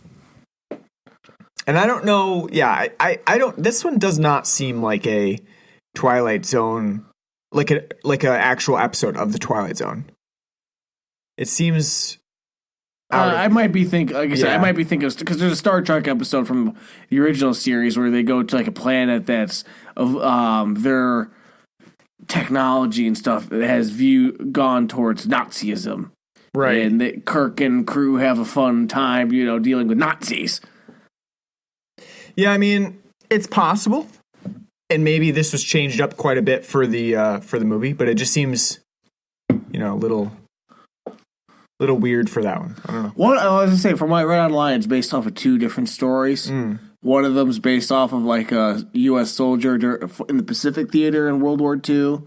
S5: And I don't know, I don't, this one does not seem like a Twilight Zone, like an actual episode of the Twilight Zone. It seems...
S6: I might be thinking, like I said, I might be thinking, because there's a Star Trek episode from the original series where they go to like a planet that's of their technology and stuff that has gone towards Nazism.
S5: Right.
S6: And Kirk and crew have a fun time, dealing with Nazis.
S5: Yeah, I mean, it's possible. And maybe this was changed up quite a bit for the movie, but it just seems, a little weird for that one. I don't know.
S6: What I was gonna say, from what I read online, it's based off of two different stories. One of them's based off of like a U.S. soldier in the Pacific Theater in World War II,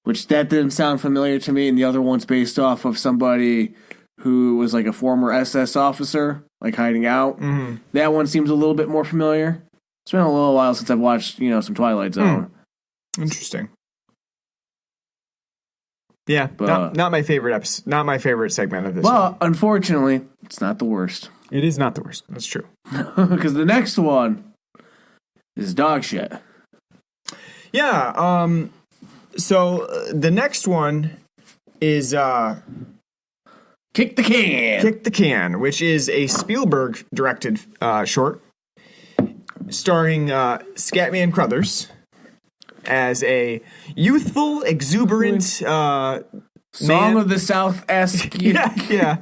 S6: which that didn't sound familiar to me. And the other one's based off of somebody who was like a former SS officer, like hiding out. Mm-hmm. That one seems a little bit more familiar. It's been a little while since I've watched, some Twilight Zone.
S5: Interesting. Yeah, but, not my favorite episode, not my favorite segment of this.
S6: Well, unfortunately, it's not the worst.
S5: It is not the worst. That's true.
S6: Because the next one is dog shit.
S5: Yeah. So the next one is
S6: Kick the Can.
S5: Kick the Can, which is a Spielberg directed short starring Scatman Crothers as a youthful, exuberant
S6: Song
S5: man.
S6: of the South-esque.
S5: Yeah.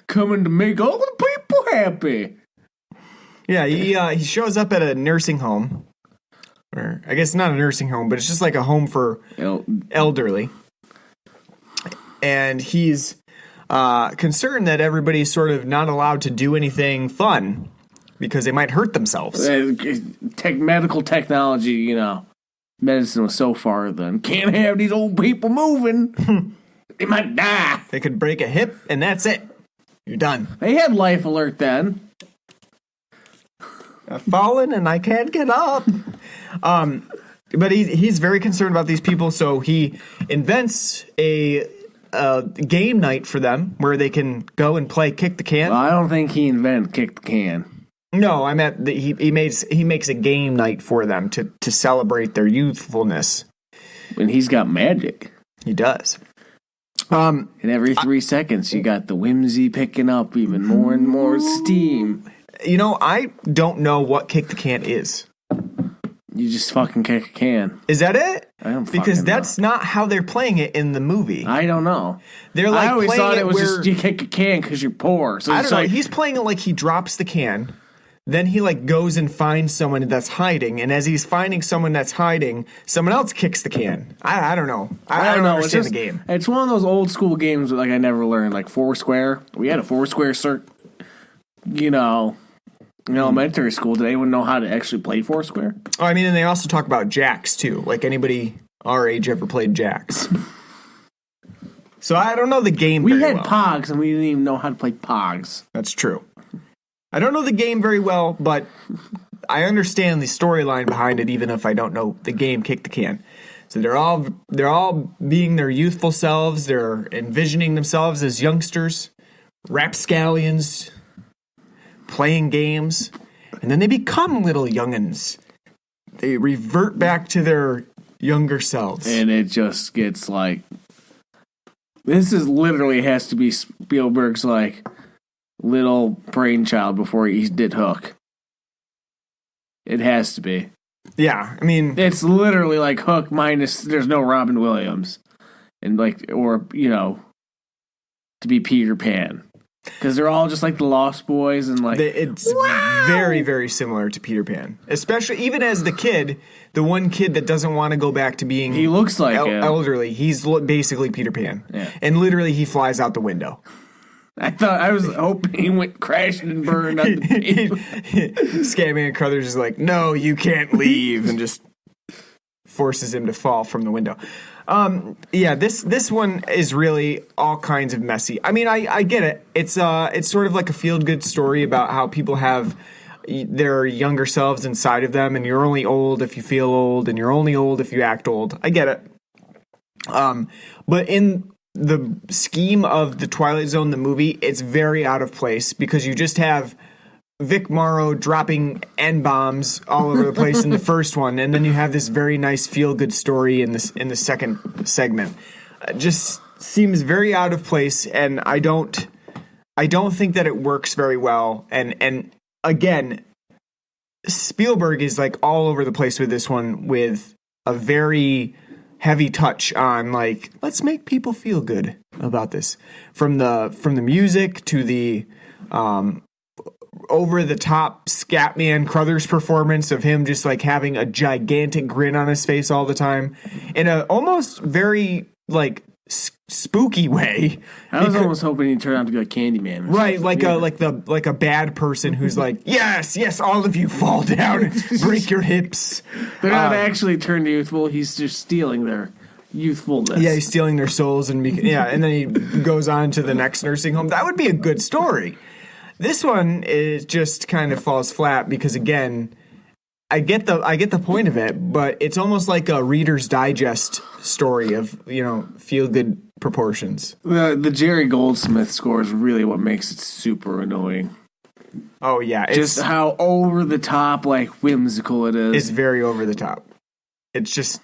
S6: Coming to make all the people happy.
S5: Yeah, he shows up at a nursing home. Or I guess not a nursing home, but it's just like a home for elderly. And he's concerned that everybody's sort of not allowed to do anything fun because they might hurt themselves.
S6: Medical technology, medicine was so far then. Can't have these old people moving. They might die.
S5: They could break a hip, and that's it. You're done.
S6: They had Life Alert then.
S5: I've fallen and I can't get up. But he's very concerned about these people, so he invents a game night for them where they can go and play Kick the Can.
S6: Well, I don't think he invented Kick the Can.
S5: No, I meant that he makes a game night for them to celebrate their youthfulness.
S6: And he's got magic.
S5: He does.
S6: And every 3 seconds, you got the whimsy picking up even more and more steam.
S5: I don't know what Kick the Can is.
S6: You just fucking kick a can.
S5: Is that it?
S6: I don't
S5: because
S6: fucking
S5: that's
S6: know.
S5: not how they're playing it in the movie.
S6: I don't know.
S5: They're like
S6: I always
S5: playing
S6: thought
S5: it
S6: it was
S5: where,
S6: just you kick a can because you're poor. So
S5: I
S6: it's
S5: don't know.
S6: like,
S5: He's playing it like he drops the can. Then he goes and finds someone that's hiding, and as he's finding someone that's hiding, someone else kicks the can. I don't know. I don't understand the game.
S6: It's one of those old school games that I never learned, like Foursquare. We had a Foursquare in elementary school. Did anyone know how to actually play Foursquare?
S5: Oh, I mean, and they also talk about jacks too. Like anybody our age ever played jacks. So I don't know the game.
S6: We
S5: very
S6: had
S5: well.
S6: Pogs, and we didn't even know how to play Pogs.
S5: That's true. I don't know the game very well, but I understand the storyline behind it, even if I don't know the game Kick the Can. So they're all being their youthful selves. They're envisioning themselves as youngsters, rapscallions, playing games, and then they become little youngins. They revert back to their younger selves.
S6: And it just gets this is literally has to be Spielberg's little brainchild before he did Hook. It has to be.
S5: Yeah, I mean,
S6: it's literally like Hook minus there's no Robin Williams, and to be Peter Pan. Because they're all just like the Lost Boys and
S5: it's very, very similar to Peter Pan. Especially even as the one kid that doesn't want to go back to being
S6: he looks like
S5: elderly. He's basically Peter Pan.
S6: Yeah.
S5: And literally he flies out the window.
S6: I was hoping he went crashing and burned on the pavement.
S5: Scatman Crothers is like, no, you can't leave, and just forces him to fall from the window. This one is really all kinds of messy. I mean, I get it. It's sort of like a feel-good story about how people have there are younger selves inside of them, and you're only old if you feel old, and you're only old if you act old. I get it. But in the scheme of the Twilight Zone, the movie, it's very out of place because you just have Vic Morrow dropping N-bombs all over the place in the first one, and then you have this very nice feel-good story in the second segment. Just seems very out of place, and I don't think that it works very well. And again, Spielberg is like all over the place with this one, with a very heavy touch on like, let's make people feel good about this, from the music to the over the top Scatman Crothers performance of him just like having a gigantic grin on his face all the time in a almost very like spooky way.
S6: I was almost hoping he'd turn out to be like Candyman,
S5: right? Like a bad person who's like, yes, all of you fall down and break your hips.
S6: They're not actually turned youthful. He's just stealing their youthfulness.
S5: Yeah, he's stealing their souls, and and then he goes on to the next nursing home. That would be a good story. This one is just kind of falls flat because, again, I get the point of it, but it's almost like a Reader's Digest story of, feel good proportions.
S6: The Jerry Goldsmith score is really what makes it super annoying.
S5: Oh yeah,
S6: just how over the top, like whimsical it is.
S5: It's very over the top. It just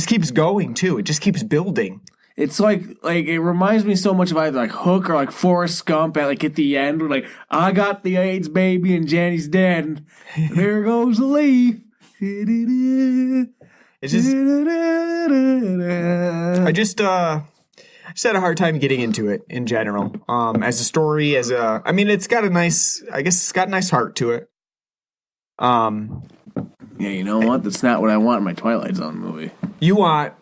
S5: keeps going too. It just keeps building.
S6: It's like it reminds me so much of either like Hook or like Forrest Gump at the end, where like, I got the AIDS baby and Jenny's dead. And there goes the leaf.
S5: It's just I just had a hard time getting into it in general. As a story, it's got a nice heart to it.
S6: Yeah, you know what? That's not what I want in my Twilight Zone movie.
S5: You want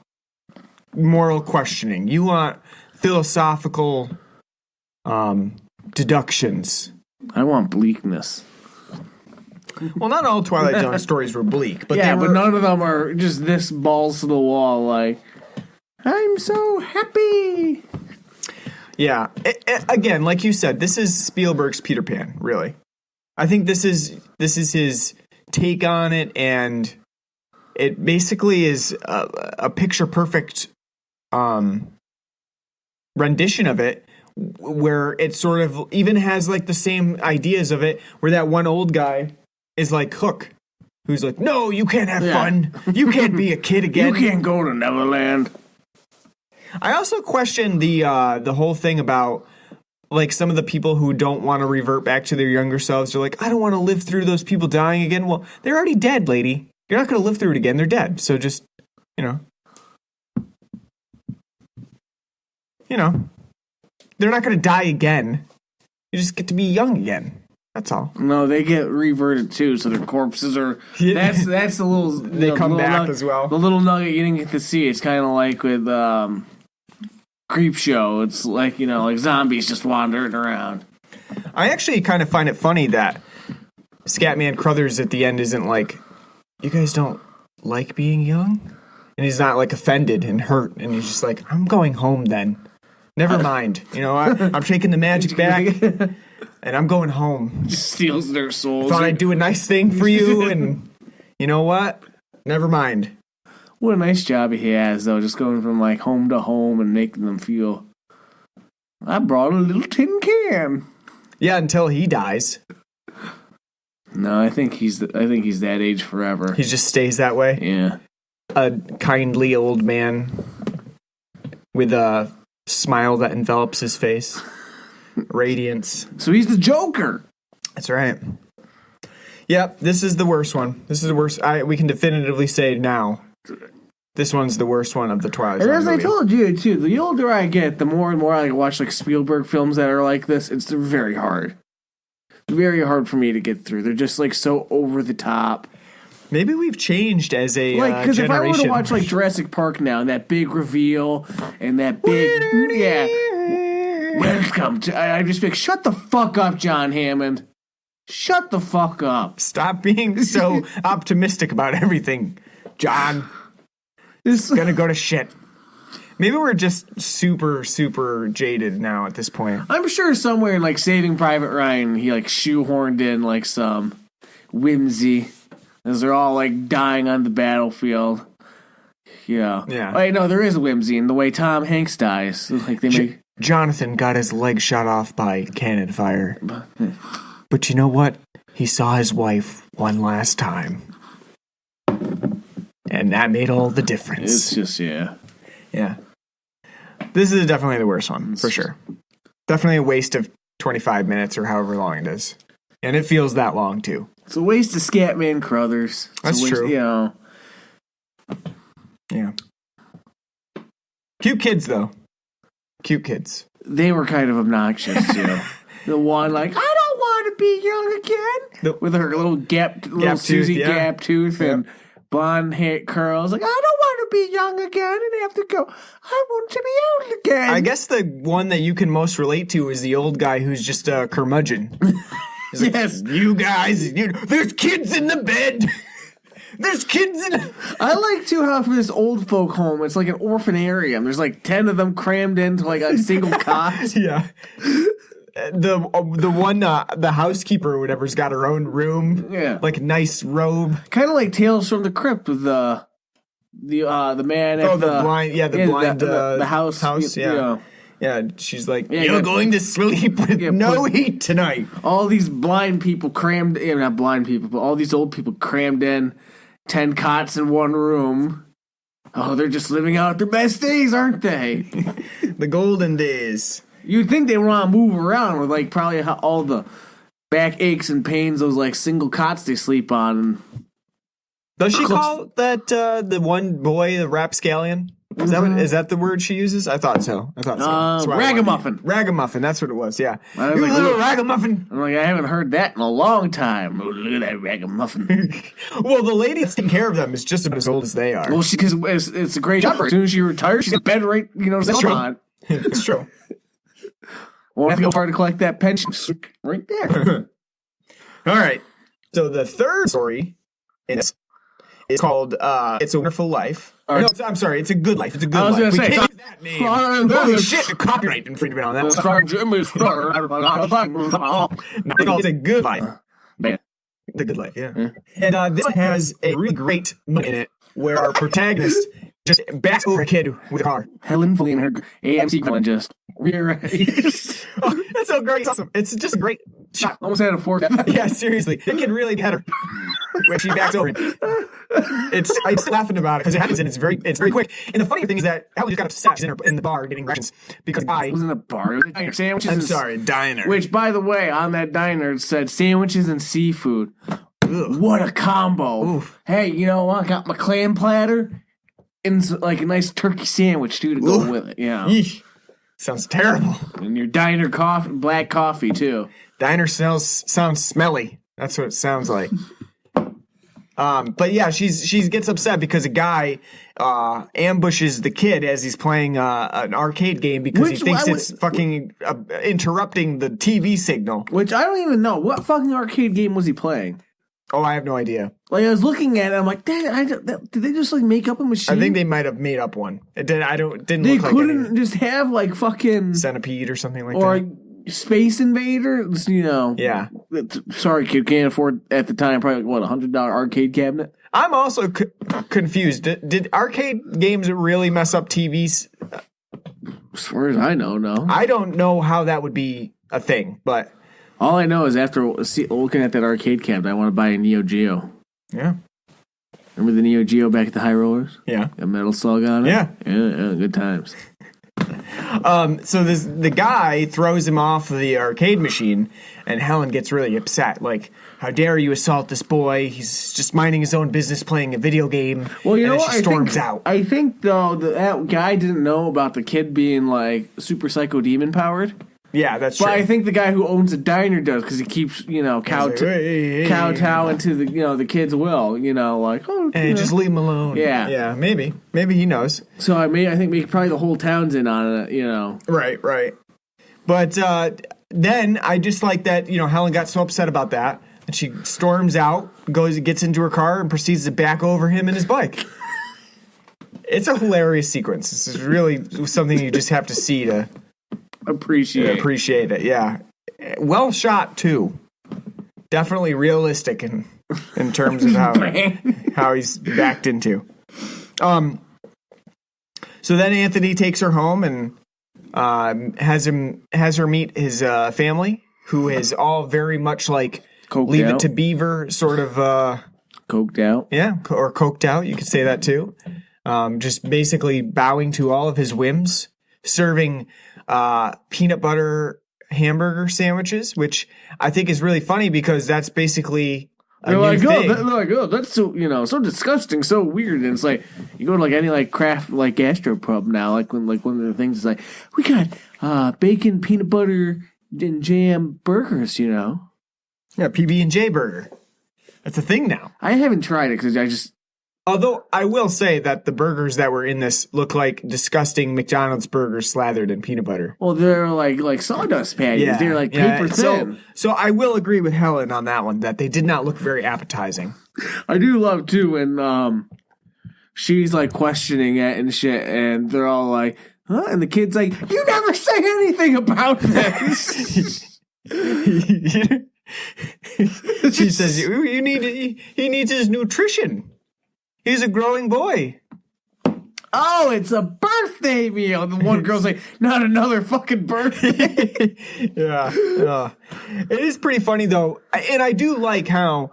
S5: moral questioning. You want philosophical deductions.
S6: I want bleakness.
S5: Well, not all Twilight Zone stories were bleak, but
S6: but none of them are just this balls to the wall. Like, I'm so happy.
S5: Yeah. Again, like you said, this is Spielberg's Peter Pan. Really, I think this is his take on it, and it basically is a picture perfect rendition of it, where it sort of even has like the same ideas of it, where that one old guy is like Hook, who's like, no, you can't have fun. You can't be a kid again.
S6: You can't go to Neverland.
S5: I also question the whole thing about like some of the people who don't want to revert back to their younger selves. They're like, I don't want to live through those people dying again. Well, they're already dead, lady. You're not going to live through it again. They're dead. So just, they're not going to die again. You just get to be young again. That's all.
S6: No, they get reverted too, so their corpses are. That's the little.
S5: They come back as well.
S6: The little nugget you didn't get to see. It's kind of like with Creep Show. It's like like zombies just wandering around.
S5: I actually kind of find it funny that Scatman Crothers at the end isn't like, you guys don't like being young, and he's not like offended and hurt, and he's just like, I'm going home then. Never mind. I'm taking the magic back. And I'm going home.
S6: Steals their souls.
S5: Thought I'd do a nice thing for you, and you know what? Never mind.
S6: What a nice job he has, though, just going from like home to home and making them feel, I brought a little tin can.
S5: Yeah, until he dies.
S6: No, I think he's that age forever.
S5: He just stays that way?
S6: Yeah.
S5: A kindly old man with a smile that envelops his face. Radiance.
S6: So he's the Joker.
S5: That's right. Yep, this is the worst one. This is the worst. We can definitively say now, this one's the worst one of the Twilight Zone.
S6: And as
S5: movie.
S6: I told you too, the older I get, the more and more I watch like Spielberg films that are like this. It's very hard. Very hard for me to get through. They're just like so over the top.
S5: Maybe we've changed as a
S6: because if I were to
S5: generation.
S6: watch like Jurassic Park now, and that big reveal and that big welcome to, I'd just be like, shut the fuck up, John Hammond. Shut the fuck up.
S5: Stop being so optimistic about everything, John. This is gonna go to shit. Maybe we're just super, super jaded now at this point.
S6: I'm sure somewhere in like Saving Private Ryan, he like shoehorned in like some whimsy as they're all like dying on the battlefield. Yeah. Wait, no, there is whimsy in the way Tom Hanks dies. Like they make
S5: Jonathan got his leg shot off by cannon fire. But you know what? He saw his wife one last time. And that made all the difference.
S6: It's just, yeah.
S5: Yeah. This is definitely the worst one, for sure. Definitely a waste of 25 minutes or however long it is. And it feels that long, too.
S6: It's a waste of Scatman Crothers.
S5: That's true.
S6: You know.
S5: Yeah. Cute kids, though. Cute kids.
S6: They were kind of obnoxious, too. The one, like, I don't want to be young again. With her little little Susie gap tooth and blonde hair curls. Like, I don't want to be young again and have to go, I want to be old again.
S5: I guess the one that you can most relate to is the old guy who's just a curmudgeon.
S6: Yes.
S5: Like, you guys, there's kids in the bed. There's kids in.
S6: I like too how for this old folk home, it's like an orphanarium. There's like 10 of them crammed into like a single cot.
S5: Yeah. The one the housekeeper or whatever's got her own room.
S6: Yeah.
S5: Like a nice robe.
S6: Kind of like Tales from the Crypt with the man at
S5: the blind
S6: the house.
S5: Yeah. Yeah, she's like, you're going to sleep with no heat tonight.
S6: All these blind people crammed in, not blind people, but all these old people crammed in 10 cots in one room. Oh, they're just living out their best days, aren't they?
S5: The golden days.
S6: You'd think they want to move around with like probably all the back aches and pains, those like single cots they sleep on.
S5: Does she call that the one boy the rapscallion? Is that the word she uses? I thought so.
S6: Ragamuffin.
S5: Ragamuffin, that's what it was, yeah.
S6: I was
S5: you
S6: like,
S5: little ragamuffin.
S6: I'm like, I haven't heard that in a long time. Oh, look at that ragamuffin.
S5: Well, the lady that's taking care of them is just about as old as they are.
S6: Well, because it's a great job. As soon as she retires, she's in bed right,
S5: That's true. It's true.
S6: Won't have to go far to collect that pension. Right there.
S5: All right. So the third story is called It's a Wonderful Life. No, I'm sorry. It's a Good Life. It's a Good Life.
S6: I was going to say.
S5: Can't use that name. Holy shit. Copyright infringement on that. It's a Good Life. The Good Life, yeah. And this one has a really great moment in it where our protagonist just backs over a kid with a car.
S6: Helen Foley and her AMC girl just rear-raised.
S5: That's so great. It's awesome. It's just a great shot.
S6: Almost had a fork.
S5: Yeah, seriously. It can really get her when she backs over him. I'm just laughing about it because it happens and it's very quick. And the funny thing is that Helen just got upset. She's in the bar getting rations because
S6: it wasn't a bar. It was a diner. Sandwiches.
S5: I'm sorry, diner.
S6: Which, by the way, on that diner it said sandwiches and seafood. Ugh. What a combo! Oof. Hey, you know what? I got my clam platter and like a nice turkey sandwich too to go with it. Yeah.
S5: Yeesh. Sounds terrible.
S6: And your diner coffee, black coffee too.
S5: Diner sounds smelly. That's what it sounds like. But yeah, she gets upset because a guy ambushes the kid as he's playing an arcade game because he thinks it's fucking interrupting the TV signal.
S6: Which I don't even know. What fucking arcade game was he playing?
S5: Oh, I have no idea.
S6: Like I was looking at it, I'm like, did they just like make up a machine?
S5: I think they might have made up one. It didn't.
S6: They
S5: look
S6: couldn't
S5: like
S6: just have like fucking
S5: Centipede or something like
S6: or
S5: that.
S6: Space Invader, you know.
S5: Yeah.
S6: Sorry, kid, can't afford at the time probably like, what, $100 arcade cabinet.
S5: I'm also confused. Did arcade games really mess up TVs?
S6: As far as I know, no.
S5: I don't know how that would be a thing, but
S6: all I know is after looking at that arcade cabinet, I want to buy a Neo Geo.
S5: Yeah.
S6: Remember the Neo Geo back at the High Rollers?
S5: Yeah.
S6: A Metal Slug on it?
S5: Yeah.
S6: Yeah, good times.
S5: So the guy throws him off the arcade machine, and Helen gets really upset. Like, how dare you assault this boy? He's just minding his own business, playing a video game.
S6: Well, you know
S5: what? She storms out.
S6: I think though that guy didn't know about the kid being like super psycho demon powered.
S5: Yeah, that's true.
S6: But I think the guy who owns the diner does because he keeps, kowtow into the the kid's will, like
S5: just leave him alone.
S6: Yeah,
S5: yeah, maybe he knows.
S6: So I think probably the whole town's in on it,
S5: Right. But then I just like that Helen got so upset about that, and she storms out, gets into her car, and proceeds to back over him and his bike. It's a hilarious sequence. This is really something you just have to see to appreciate it. Yeah, well shot too. Definitely realistic and in terms of how he's backed into. So then Anthony takes her home and has her meet his family, who is all very much like
S6: Coked
S5: Leave
S6: out.
S5: It to Beaver, sort of.
S6: Coked out.
S5: Yeah, or coked out. You could say that too. Just basically bowing to all of his whims, serving peanut butter hamburger sandwiches, which I think is really funny because that's basically a
S6: They're
S5: new
S6: like,
S5: thing.
S6: that's so so disgusting, so weird. And it's like you go to like any like craft like gastro pub now, like when like one of the things is like we got bacon, peanut butter, and jam burgers.
S5: Yeah, PB&J burger. That's a thing now.
S6: I haven't tried it because I just.
S5: Although I will say that the burgers that were in this look like disgusting McDonald's burgers slathered in peanut butter.
S6: Well, they're like sawdust patties.
S5: Yeah,
S6: They're like paper thin.
S5: So I will agree with Helen on that one, that they did not look very appetizing.
S6: I do love too when she's like questioning it and shit, and they're all like, "Huh?" And the kid's like, "You never say anything about this."
S5: She says, "You need he needs his nutrition. He's a growing boy."
S6: Oh, it's a birthday meal. And the one girl's like, "Not another fucking birthday."
S5: Yeah. It is pretty funny though. And I do like how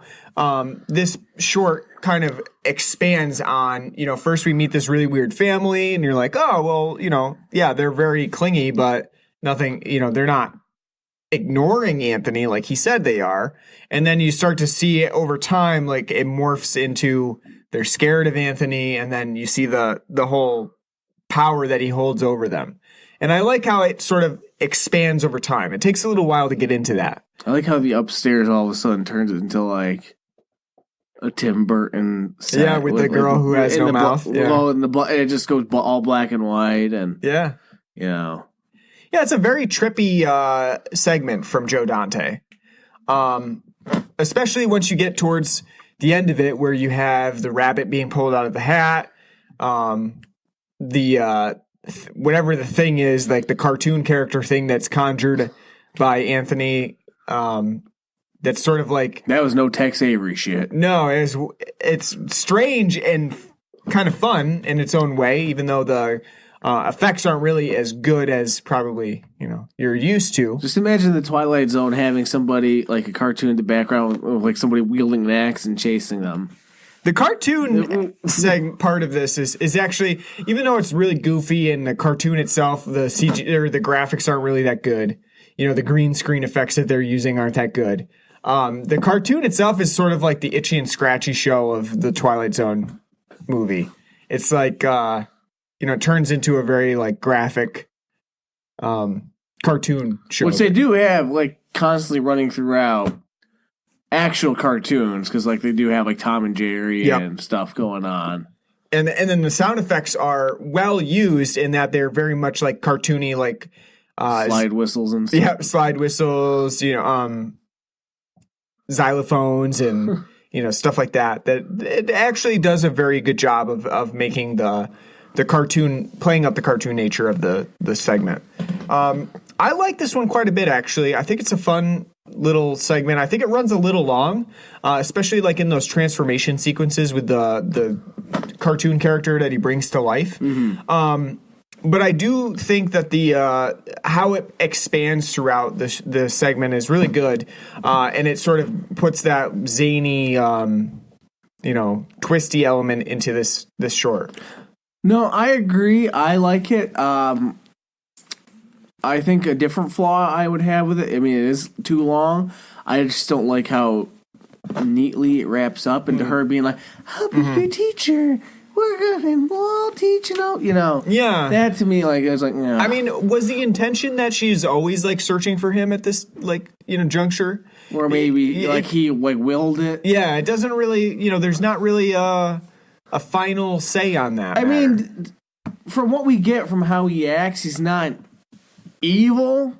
S5: this short kind of expands on, first we meet this really weird family and you're like, oh, well, yeah, they're very clingy, but nothing, they're not ignoring Anthony like he said they are. And then you start to see it over time, like it morphs into they're scared of Anthony, and then you see the whole power that he holds over them. And I like how it sort of expands over time. It takes a little while to get into that.
S6: I like how the upstairs all of a sudden turns into like a Tim Burton set.
S5: Yeah, with the girl who has no mouth.
S6: Well, it just goes all black and white, and
S5: yeah.
S6: Yeah,
S5: it's a very trippy segment from Joe Dante. Especially once you get towards the end of it, where you have the rabbit being pulled out of the hat, whatever the thing is, like the cartoon character thing that's conjured by Anthony, that's sort of like
S6: that was no Tex Avery shit.
S5: No, it's strange and kind of fun in its own way, even though the effects aren't really as good as probably you're used to.
S6: Just imagine the Twilight Zone having somebody like a cartoon in the background, like somebody wielding an axe and chasing them.
S5: The cartoon part of this is actually, even though it's really goofy and the cartoon itself, the CG or the graphics aren't really that good. The green screen effects that they're using aren't that good. The cartoon itself is sort of like the Itchy and Scratchy show of the Twilight Zone movie. It's like it turns into a very like graphic cartoon show.
S6: Which they do have like constantly running throughout actual cartoons, because like they do have like Tom and Jerry and stuff going on.
S5: And then the sound effects are well used in that they're very much like cartoony, like
S6: slide whistles and stuff.
S5: Yeah, slide whistles, xylophones and stuff like that. That it actually does a very good job of making the cartoon, playing up the cartoon nature of the segment. I like this one quite a bit, actually. I think it's a fun little segment. I think it runs a little long, especially like in those transformation sequences with the cartoon character that he brings to life. Mm-hmm. But I do think that the how it expands throughout the segment is really good, and it sort of puts that zany, twisty element into this short.
S6: No, I agree. I like it. I think a different flaw I would have with it, I mean, it is too long. I just don't like how neatly it wraps up into her being like, I'll be your teacher. We'll teach, Yeah. That to me, like, I was like, no.
S5: I mean, was the intention that she's always, like, searching for him at this, like, juncture?
S6: Or maybe, like, he, like, willed it?
S5: Yeah, it doesn't really, there's not really a final say on that.
S6: I mean, from what we get from how he acts, he's not evil.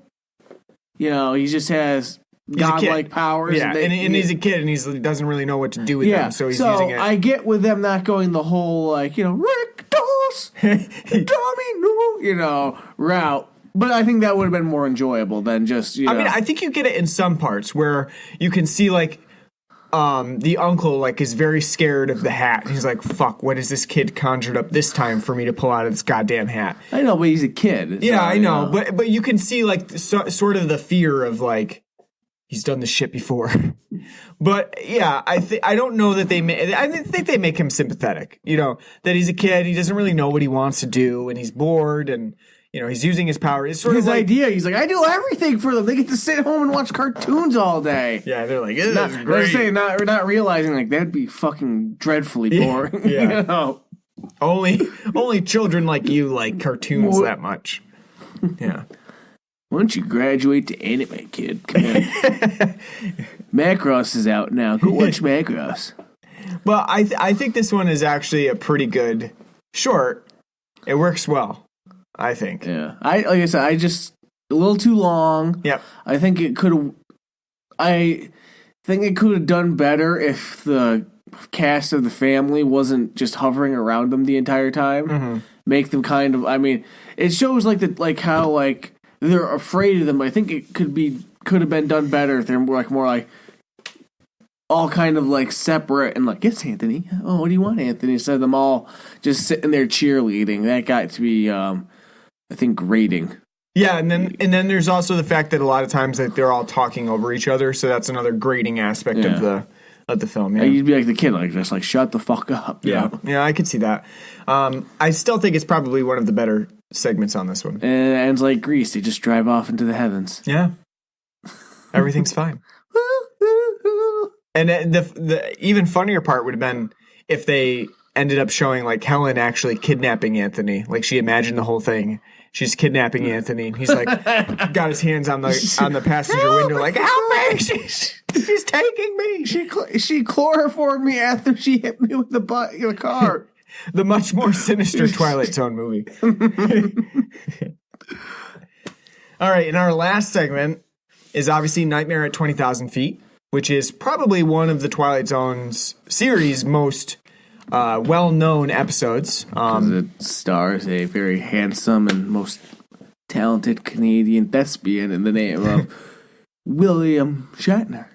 S6: He just has godlike powers.
S5: Yeah, and he's a kid, and he doesn't really know what to do with them, so he's using it.
S6: I get with them not going the whole, like, Rick Doss, Tommy, route. But I think that would have been more enjoyable than just,
S5: I mean, I think you get it in some parts where you can see, like, the uncle like is very scared of the hat. He's like, "Fuck, what is this kid conjured up this time for me to pull out of this goddamn hat?"
S6: I know, but he's a kid.
S5: Yeah, I know, but you can see like sort of the fear of like he's done this shit before. But yeah, I don't know that I think they make him sympathetic. You know, that he's a kid, he doesn't really know what he wants to do, and he's bored, and you know he's using his power. It's sort
S6: his
S5: of like,
S6: idea. He's like, I do everything for them. They get to sit home and watch cartoons all day.
S5: yeah, they're like, this is
S6: They're
S5: great.
S6: saying not realizing like that'd be fucking dreadfully boring.
S5: Yeah.
S6: You know?
S5: Only children like you like cartoons that much. Yeah.
S6: Why don't you graduate to anime, kid? Come on. Macross is out now. Go watch Macross.
S5: Well, I think this one is actually a pretty good short. It works well, I think.
S6: Yeah. Like I said, I just a little too long.
S5: Yep.
S6: I think it could have done better if the cast of the family wasn't just hovering around them the entire time.
S5: Mm-hmm.
S6: Make them kind of. I mean, it shows how they're afraid of them. I think it could have been done better if they're more like all kind of like separate and like, yes, Anthony. Oh, what do you want, Anthony? Instead of them all just sitting there cheerleading. That got to be, I think, grating.
S5: Yeah, and then there's also the fact that a lot of times that they're all talking over each other, so that's another grating aspect of the film. Yeah.
S6: You'd be like the kid, like just like shut the fuck up.
S5: Yeah, yeah, I could see that. I still think it's probably one of the better segments on this one.
S6: And it ends like Grease. They just drive off into the heavens.
S5: Yeah, everything's fine. And the even funnier part would have been if they ended up showing like Helen actually kidnapping Anthony. Like she imagined the whole thing. She's kidnapping Anthony, and he's like got his hands on the passenger window, like, help me! She's taking me.
S6: She chloroformed me after she hit me with the car.
S5: The much more sinister Twilight Zone movie. All right, and our last segment is obviously Nightmare at 20,000 Feet, which is probably one of the Twilight Zone's series' most well-known episodes.
S6: It stars a very handsome and most talented Canadian thespian in the name of William Shatner.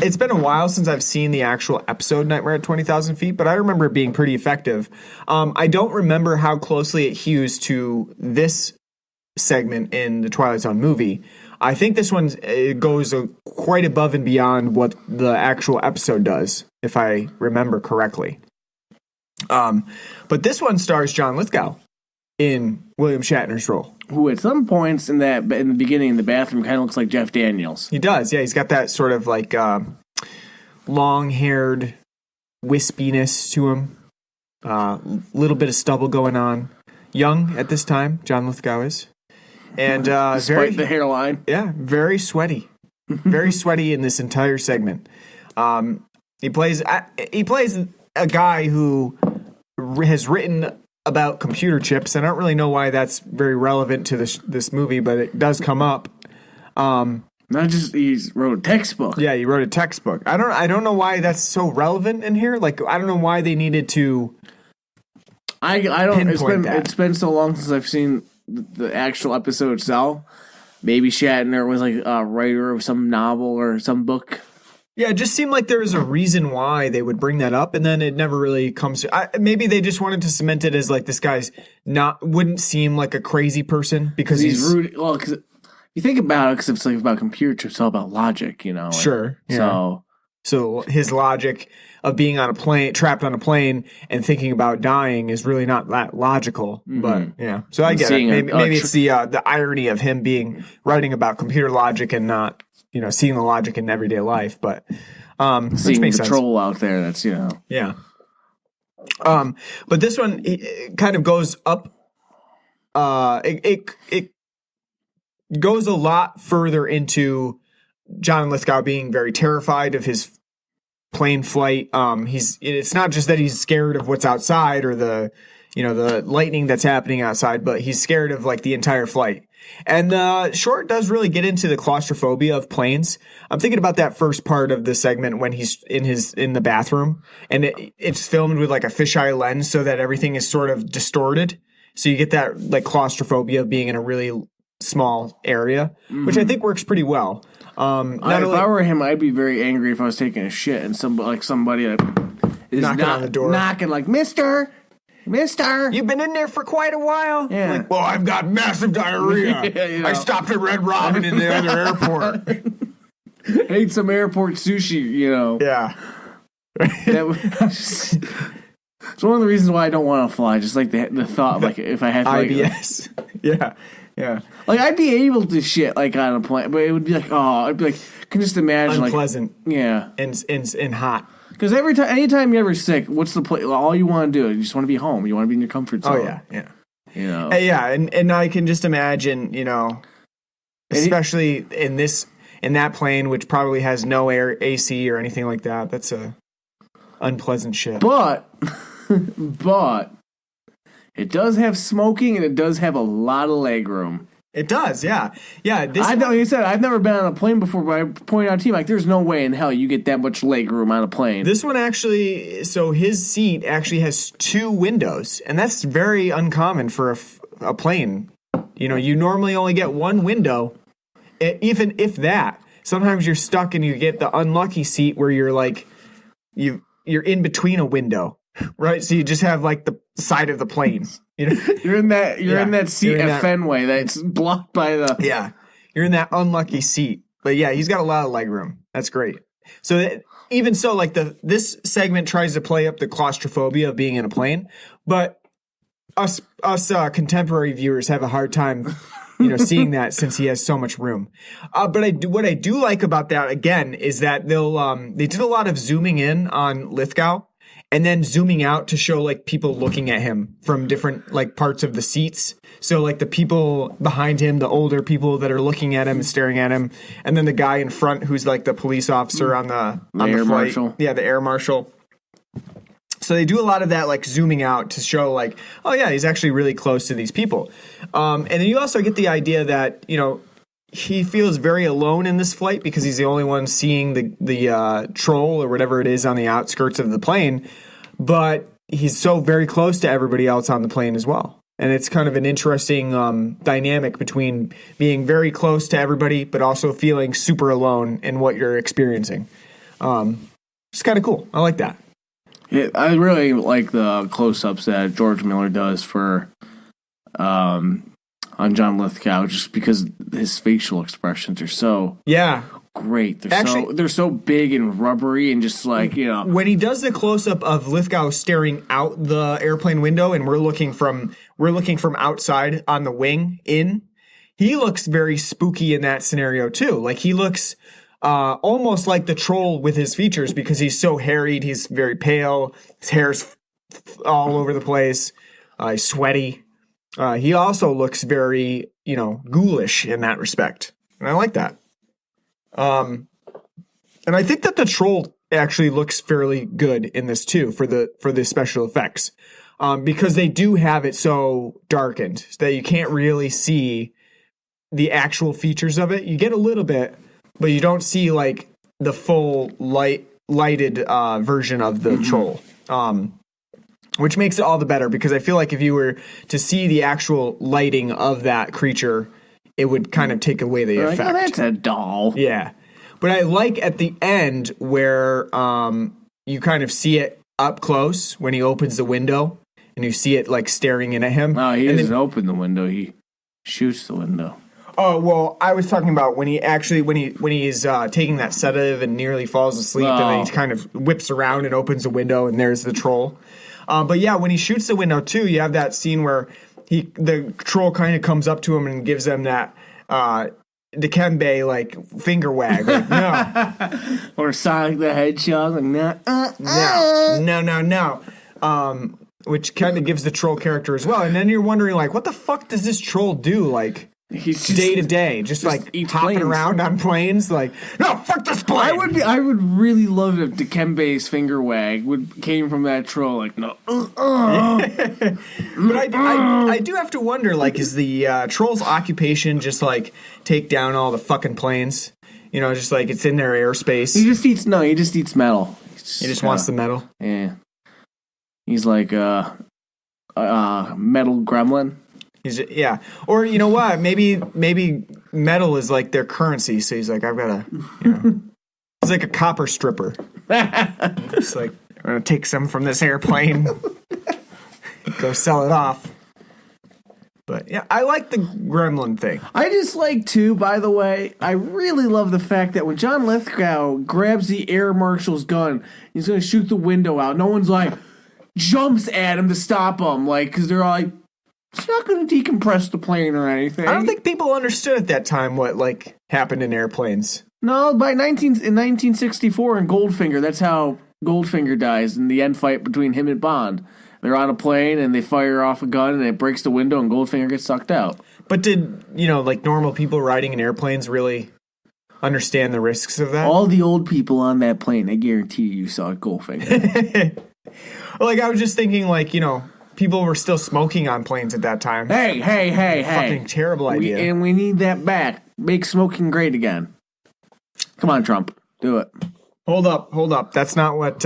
S5: It's been a while since I've seen the actual episode Nightmare at 20,000 Feet, but I remember it being pretty effective. I don't remember how closely it hews to this segment in the Twilight Zone movie. I think this one goes quite above and beyond what the actual episode does, if I remember correctly. But this one stars John Lithgow in William Shatner's role.
S6: Who at some points in the beginning in the bathroom kind of looks like Jeff Daniels.
S5: He does, yeah. He's got that sort of like long-haired wispiness to him. Little bit of stubble going on. Young at this time, John Lithgow is. And
S6: despite the hairline.
S5: Yeah, very sweaty. Very sweaty in this entire segment. He plays a guy who has written about computer chips. I don't really know why that's very relevant to this movie, but it does come up.
S6: Not just he wrote a textbook.
S5: Yeah, he wrote a textbook. I don't know why that's so relevant in here. Like I don't know why they needed to.
S6: I don't.
S5: It's
S6: been so long since I've seen the actual episode itself. Maybe Shatner was like a writer of some novel or some book.
S5: Yeah, it just seemed like there was a reason why they would bring that up, and then it never really comes to. Maybe they just wanted to cement it as like this guy's wouldn't seem like a crazy person because he's
S6: rude. Well, because you think about it, because it's like about computer chips, it's all about logic, you know.
S5: Sure. Yeah. So his logic of being on a plane, trapped on a plane, and thinking about dying is really not that logical. Mm-hmm. But yeah, so I get it. Maybe it's the irony of him writing about computer logic and not seeing the logic in everyday life. But
S6: seeing
S5: the
S6: sense. Troll out there, that's
S5: yeah. But this one it kind of goes up. It goes a lot further into John Lithgow being very terrified of his plane flight. It's not just that he's scared of what's outside or the lightning that's happening outside, but he's scared of like the entire flight. And the short does really get into the claustrophobia of planes. I'm thinking about that first part of the segment when he's in the bathroom, and it's filmed with like a fisheye lens so that everything is sort of distorted. So you get that like claustrophobia of being in a really small area, which I think works pretty well.
S6: If I were him, I'd be very angry if I was taking a shit and somebody is
S5: knocking on the door,
S6: knocking like, Mister,
S5: you've been in there for quite a while.
S6: Yeah.
S5: Like, well, I've got massive diarrhea.
S6: Yeah,
S5: I stopped at Red Robin in the other airport.
S6: Ate some airport sushi,
S5: Yeah.
S6: It's one of the reasons why I don't want to fly. Just like the thought, like if I had to,
S5: IBS. Yeah.
S6: Like I'd be able to shit like on a plane, but it would be like, I'd be like, can just imagine
S5: unpleasant.
S6: Yeah.
S5: And hot.
S6: Because anytime you're ever sick, what's the play? All you want to do, you just want to be home. You want to be in your comfort zone.
S5: Oh yeah.
S6: Yeah.
S5: And I can just imagine, especially in that plane, which probably has no air AC or anything like that. That's a unpleasant shit.
S6: But it does have smoking and it does have a lot of leg room.
S5: It does, yeah.
S6: Like you said, I've never been on a plane before, but I pointed out to you, like, there's no way in hell you get that much leg room on a plane.
S5: This one actually, so his seat actually has 2 windows, and that's very uncommon for a plane. You normally only get 1 window, even if that. Sometimes you're stuck and you get the unlucky seat where you're like, you're in between a window, right? So you just have like the side of the plane.
S6: You're in that seat at Fenway that's blocked by the...
S5: Yeah, you're in that unlucky seat. But yeah, he's got a lot of leg room. That's great. So even so, like this segment tries to play up the claustrophobia of being in a plane, but us contemporary viewers have a hard time, seeing that since he has so much room. But what I do like about that again is that they did a lot of zooming in on Lithgow. And then zooming out to show like people looking at him from different like parts of the seats. So like the people behind him, the older people that are looking at him and staring at him, and then the guy in front who's like the police officer on the
S6: air
S5: flight.
S6: marshal.
S5: Yeah, the air marshal. So they do a lot of that like zooming out to show like, oh yeah, he's actually really close to these people. And then you also get the idea that he feels very alone in this flight because he's the only one seeing the troll or whatever it is on the outskirts of the plane, but he's so very close to everybody else on the plane as well. And it's kind of an interesting dynamic between being very close to everybody, but also feeling super alone in what you're experiencing. It's kind of cool. I like that.
S6: Yeah, I really like the close-ups that George Miller does for on John Lithgow, just because his facial expressions are so great. They're so big and rubbery and just like,
S5: when he does the close up of Lithgow staring out the airplane window and we're looking from outside on the wing in, he looks very spooky in that scenario too. Like he looks almost like the troll with his features because he's so harried, he's very pale, his hair's all over the place, he's sweaty. He also looks very, ghoulish in that respect. And I like that. And I think that the troll actually looks fairly good in this too for the special effects. Because they do have it so darkened that you can't really see the actual features of it. You get a little bit, but you don't see like the full lighted version of the troll. Which makes it all the better because I feel like if you were to see the actual lighting of that creature, it would kind of take away the effect.
S6: Like, oh, that's a doll.
S5: Yeah. But I like at the end where you kind of see it up close when he opens the window and you see it like staring in at him.
S6: No, he doesn't open the window. He shoots the window.
S5: Oh, well, I was talking about when he's taking that sedative and nearly falls asleep and then he kind of whips around and opens the window and there's the troll. But yeah, when he shoots the window too, you have that scene where the troll kind of comes up to him and gives them that Dikembe like finger wag, like no,
S6: or Sonic the Hedgehog, like
S5: no, which kind of gives the troll character as well. And then you're wondering like, what the fuck does this troll do? Like. He's day to day, just like hopping around on planes. Like, no, fuck this plane.
S6: I would really love if Dikembe's finger wag came from that troll. Like, no.
S5: But I do have to wonder, like, is the troll's occupation just like take down all the fucking planes? Just like it's in their airspace.
S6: He just eats metal.
S5: He just wants the metal.
S6: Yeah. He's like a metal gremlin.
S5: Yeah. Or you know what? Maybe metal is like their currency. So he's like, I've got to, he's like a copper stripper. It's like, I'm going to take some from this airplane, go sell it off. But yeah, I like the gremlin thing.
S6: I just like, too, by the way, I really love the fact that when John Lithgow grabs the air marshal's gun, he's going to shoot the window out. No one's like, jumps at him to stop him. Like, because they're all like, it's not going to decompress the plane or anything.
S5: I don't think people understood at that time what, like, happened in airplanes.
S6: No, in 1964 in Goldfinger, that's how Goldfinger dies in the end fight between him and Bond. They're on a plane and they fire off a gun and it breaks the window and Goldfinger gets sucked out.
S5: But did, like, normal people riding in airplanes really understand the risks of that?
S6: All the old people on that plane, I guarantee you saw Goldfinger.
S5: Well, like, I was just thinking, like, people were still smoking on planes at that time.
S6: Hey.
S5: Fucking terrible idea.
S6: And we need that back. Make smoking great again. Come on, Trump. Do it.
S5: Hold up. That's not what,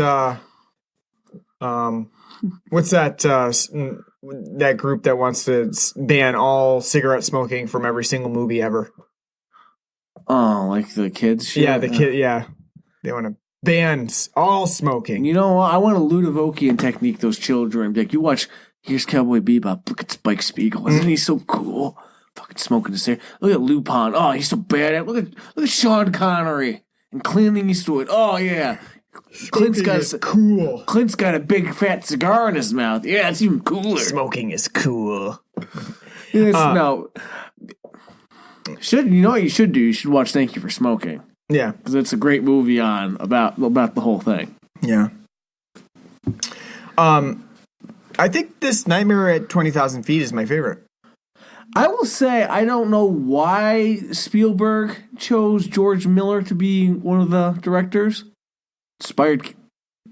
S5: what's that, that group that wants to ban all cigarette smoking from every single movie ever?
S6: Oh, like the kids shit?
S5: Yeah, They want to ban all smoking.
S6: You know what? I want a Ludovikian technique those children. Like, you watch, here's Cowboy Bebop. Look at Spike Spiegel. Isn't he so cool? Fucking smoking the cigarette. Look at Lupin. Oh, he's so bad at. Look at Sean Connery and Clint Eastwood. Oh yeah, Clint's got a big fat cigar in his mouth. Yeah, it's even cooler.
S5: Smoking is cool.
S6: No, you know what you should do? You should watch Thank You for Smoking.
S5: Yeah,
S6: because it's a great movie about the whole thing.
S5: Yeah. I think this Nightmare at 20,000 Feet is my favorite.
S6: I will say I don't know why Spielberg chose George Miller to be one of the directors.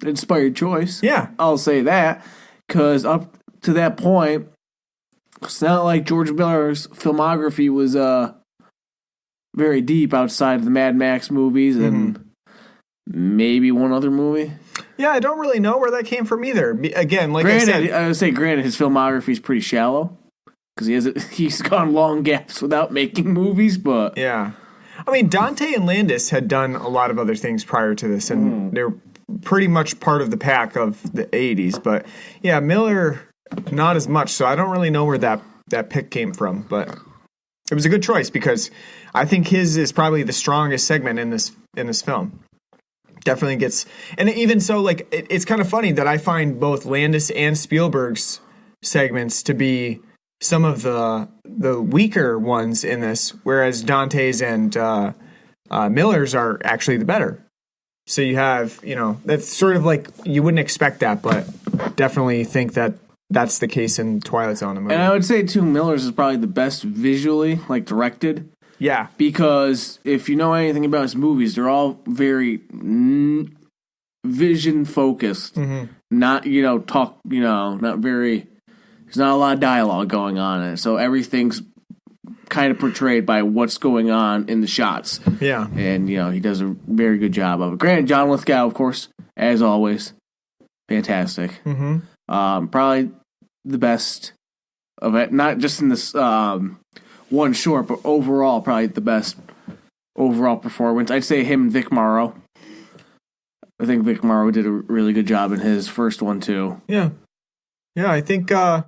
S6: Inspired choice.
S5: Yeah.
S6: I'll say that. Because up to that point, it's not like George Miller's filmography was very deep outside of the Mad Max movies and maybe one other movie.
S5: Yeah, I don't really know where that came from either. Again, like I said,
S6: I would say, granted, his filmography is pretty shallow because he's gone long gaps without making movies. But
S5: yeah, I mean, Dante and Landis had done a lot of other things prior to this, and they're pretty much part of the pack of the '80s. But yeah, Miller, not as much. So I don't really know where that pick came from, but it was a good choice because I think his is probably the strongest segment in this film. Definitely gets, and even so, like it's kind of funny that I find both Landis and Spielberg's segments to be some of the weaker ones in this, whereas Dante's and Miller's are actually the better. So you have, that's sort of like you wouldn't expect that, but definitely think that that's the case in Twilight Zone.
S6: And I would say too, Miller's is probably the best visually, like directed.
S5: Yeah,
S6: because if you know anything about his movies, they're all very vision focused. Not talk. Not very. There's not a lot of dialogue going on in it, so everything's kind of portrayed by what's going on in the shots.
S5: Yeah,
S6: and he does a very good job of it. Granted, John Lithgow, of course, as always, fantastic. Probably the best of it, not just in this. One short, but overall, probably the best overall performance. I'd say him and Vic Morrow. I think Vic Morrow did a really good job in his first one, too.
S5: Yeah. Yeah, I think, I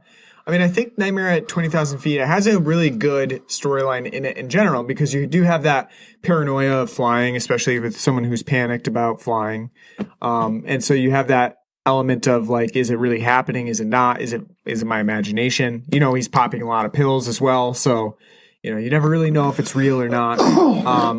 S5: think Nightmare at 20,000 Feet, it has a really good storyline in it in general, because you do have that paranoia of flying, especially with someone who's panicked about flying. And so you have that element of, like, is it really happening? Is it not? Is it my imagination? He's popping a lot of pills as well, so you never really know if it's real or not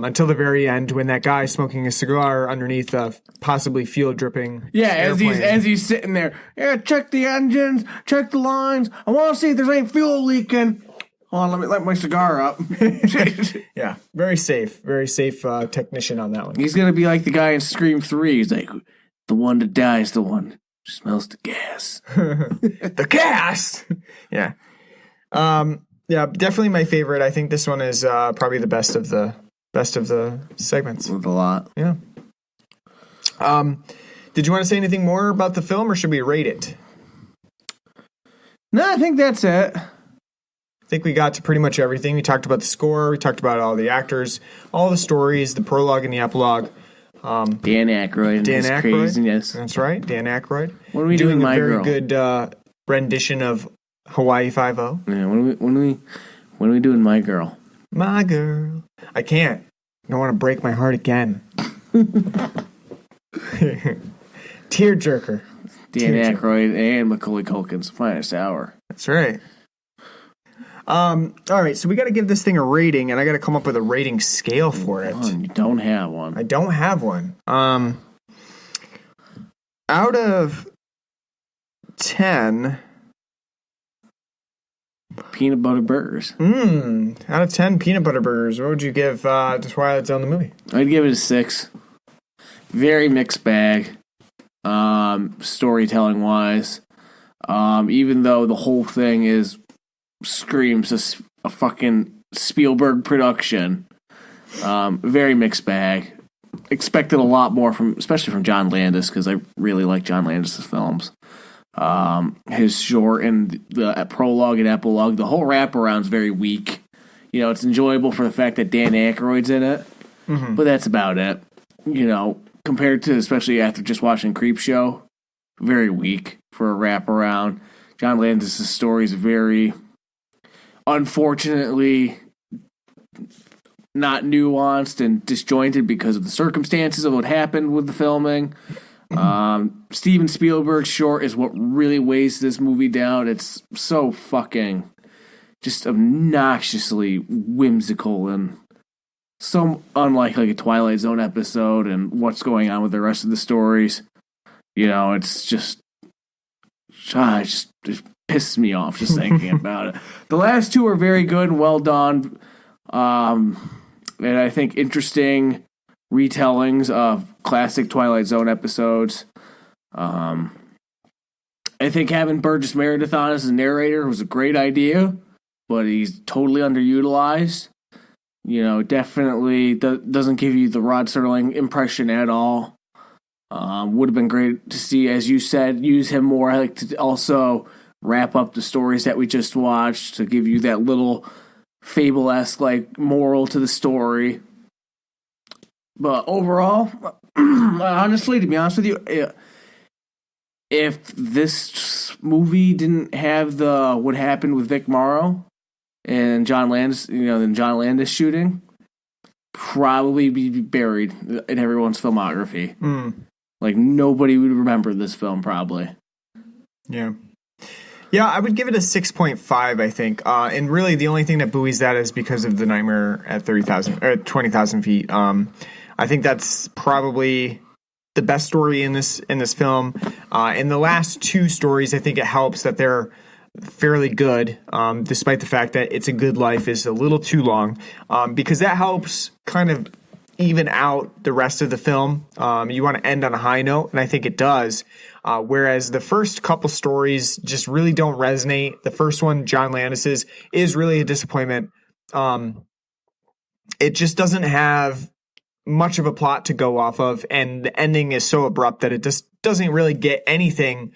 S5: until the very end when that guy smoking a cigar underneath a possibly fuel dripping.
S6: Yeah, as he's sitting there. Yeah, check the engines, check the lines. I want to see if there's any fuel leaking. Hold on, let me light my cigar up.
S5: Yeah, very safe technician on that one.
S6: He's gonna be like the guy in Scream 3. He's like, the one that dies, the one who smells the gas.
S5: The gas. Yeah. Yeah, definitely my favorite. I think this one is probably the best of the segments.
S6: With a lot.
S5: Yeah. Did you want to say anything more about the film, or should we rate it?
S6: No, I think that's it.
S5: think we got to pretty much everything. We talked about the score. We talked about all the actors, all the stories, the prologue and the epilogue.
S6: Dan Aykroyd.
S5: Dan Aykroyd.
S6: Craziness.
S5: That's right, Dan Aykroyd.
S6: What are we
S5: doing
S6: doing, My
S5: a very
S6: Girl?
S5: good rendition of Hawaii Five-0.
S6: Yeah, when are we doing My Girl?
S5: My girl. I can't. I don't want to break my heart again. Tearjerker.
S6: Dan Aykroyd and Macaulay Culkin's finest hour.
S5: That's right. All right, so we got to give this thing a rating, and I got to come up with a rating scale for it.
S6: You don't have one.
S5: I don't have one. Out of 10...
S6: Peanut butter burgers.
S5: Out of 10 peanut butter burgers, what would you give to Twilight Zone the movie?
S6: I'd give it a 6. Very mixed bag, storytelling wise. Even though the whole thing screams a fucking Spielberg production, very mixed bag. Expected a lot more especially from John Landis, because I really like John Landis' films. His short and the prologue and epilogue, the whole wraparound's very weak. You know, it's enjoyable for the fact that Dan Aykroyd's in it, but that's about it. You know, compared to, especially after just watching Creepshow, very weak for a wraparound. John Landis' story is very, unfortunately, not nuanced and disjointed because of the circumstances of what happened with the filming. Steven Spielberg's short is what really weighs this movie down. It's so fucking just obnoxiously whimsical and so unlike like a Twilight Zone episode and what's going on with the rest of the stories. You know, it's just it pisses me off just thinking about it. The last two are very good and well done. And I think interesting retellings of classic Twilight Zone episodes. I think having Burgess Meredith on as a narrator was a great idea, but he's totally underutilized. You know, definitely doesn't give you the Rod Serling impression at all. Would have been great to see, as you said, use him more. I like to also wrap up the stories that we just watched to give you that little fable-esque like moral to the story. But overall, honestly, to be honest with you, if this movie didn't have what happened with Vic Morrow and John Landis, the John Landis shooting, probably be buried in everyone's filmography. Like nobody would remember this film, probably. Yeah. Yeah, I would give it a 6.5, I think. And really, the only thing that buoys that is because of the Nightmare at 20,000 feet. I think that's probably the best story in this film. In the last two stories, I think it helps that they're fairly good, despite the fact that It's a Good Life is a little too long, because that helps kind of even out the rest of the film. You want to end on a high note, and I think it does. Whereas the first couple stories just really don't resonate. The first one, John Landis's, is really a disappointment. It just doesn't have much of a plot to go off of, and the ending is so abrupt that it just doesn't really get anything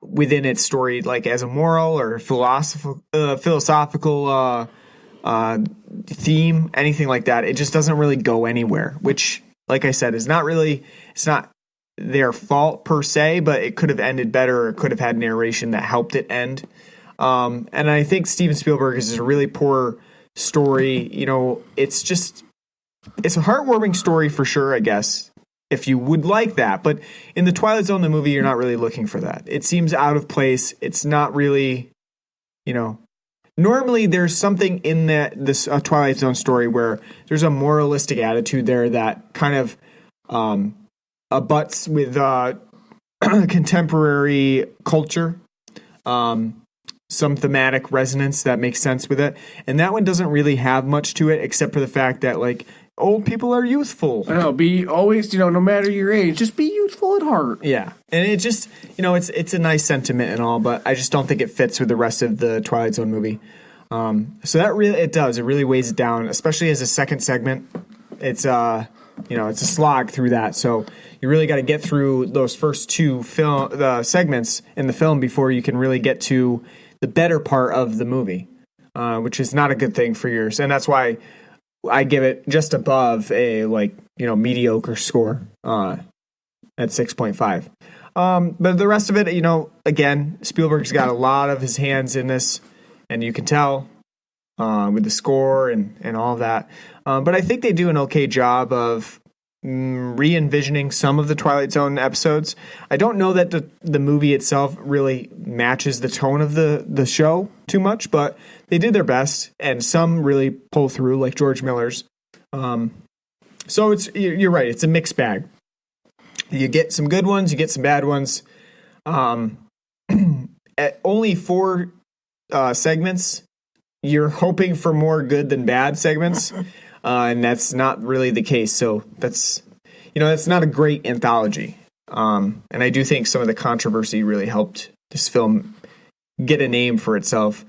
S6: within its story, like as a moral or philosophical theme, anything like that. It just doesn't really go anywhere, which, like I said, it's not their fault per se, but it could have ended better, or it could have had narration that helped it end. And I think Steven Spielberg is a really poor story. You know, it's a heartwarming story for sure, I guess, if you would like that. But in the Twilight Zone, the movie, you're not really looking for that. It seems out of place. It's not really, normally there's something in this Twilight Zone story where there's a moralistic attitude there that kind of abuts with contemporary culture. Some thematic resonance that makes sense with it. And that one doesn't really have much to it, except for the fact that, like, old people are youthful. I know, be always, no matter your age, just be youthful at heart. Yeah. And it just, it's a nice sentiment and all, but I just don't think it fits with the rest of the Twilight Zone movie. So that really, it really weighs it down, especially as a second segment. It's, it's a slog through that. So you really got to get through those first two segments in the film before you can really get to the better part of the movie.
S5: which is not a good thing for yours. And that's why I give it just above a mediocre score at 6.5. But the rest of it, again, Spielberg's got a lot of his hands in this, and you can tell with the score and all of that. But I think they do an okay job of re-envisioning some of the Twilight Zone episodes. I don't know that the movie itself really matches the tone of the show too much, but they did their best, and some really pull through, like George Miller's. So you're right, it's a mixed bag. You get some good ones, you get some bad ones. At only 4 segments, you're hoping for more good than bad segments. And that's not really the case. So that's not a great anthology. And I do think some of the controversy really helped this film get a name for itself.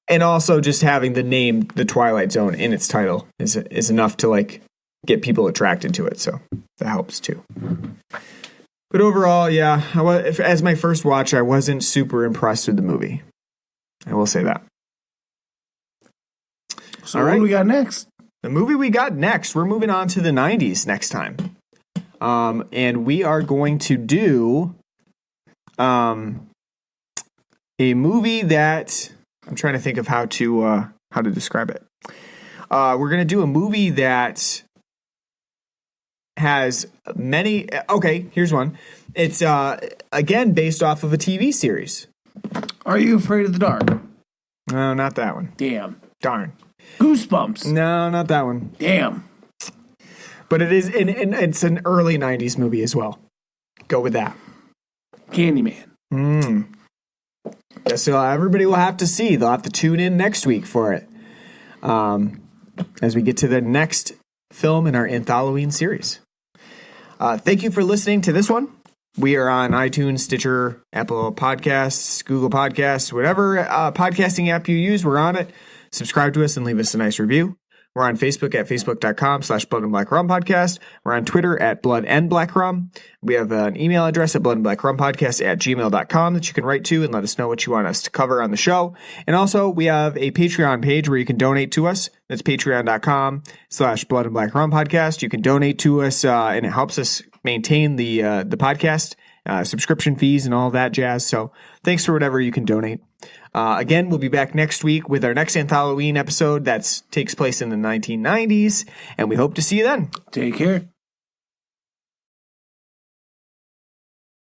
S5: And also just having the name The Twilight Zone in its title is enough to get people attracted to it. So that helps too. But overall, yeah, as my first watch, I wasn't super impressed with the movie. I will say that.
S6: So what do we got next?
S5: The movie we got next, we're moving on to the 90s next time. And we are going to do a movie that I'm trying to think of how to describe it. We're going to do a movie that has many. Okay, here's one. It's again based off of a TV series.
S6: Are You Afraid of the Dark?
S5: No, not that one.
S6: Damn.
S5: Darn.
S6: Goosebumps.
S5: No, not that one.
S6: Damn.
S5: But it is, and it's an early 90s movie as well. Go with that.
S6: Candyman.
S5: So everybody will have to see. They'll have to tune in next week for it. As we get to the next film in our Antholoween series. Thank you for listening to this one. We are on iTunes, Stitcher, Apple Podcasts, Google Podcasts, whatever podcasting app you use, we're on it. Subscribe to us and leave us a nice review. We're on Facebook at facebook.com/Blood and Black Rum Podcast. We're on Twitter at Blood and Black Rum. We have an email address at bloodandblackrumpodcast@gmail.com that you can write to and let us know what you want us to cover on the show. And also, we have a Patreon page where you can donate to us. That's patreon.com/Blood and Black Rum Podcast. You can donate to us, and it helps us maintain the podcast, subscription fees and all that jazz. So thanks for whatever you can donate. Again, we'll be back next week with our next Antholoween episode that takes place in the 1990s, and we hope to see you then.
S6: Take care.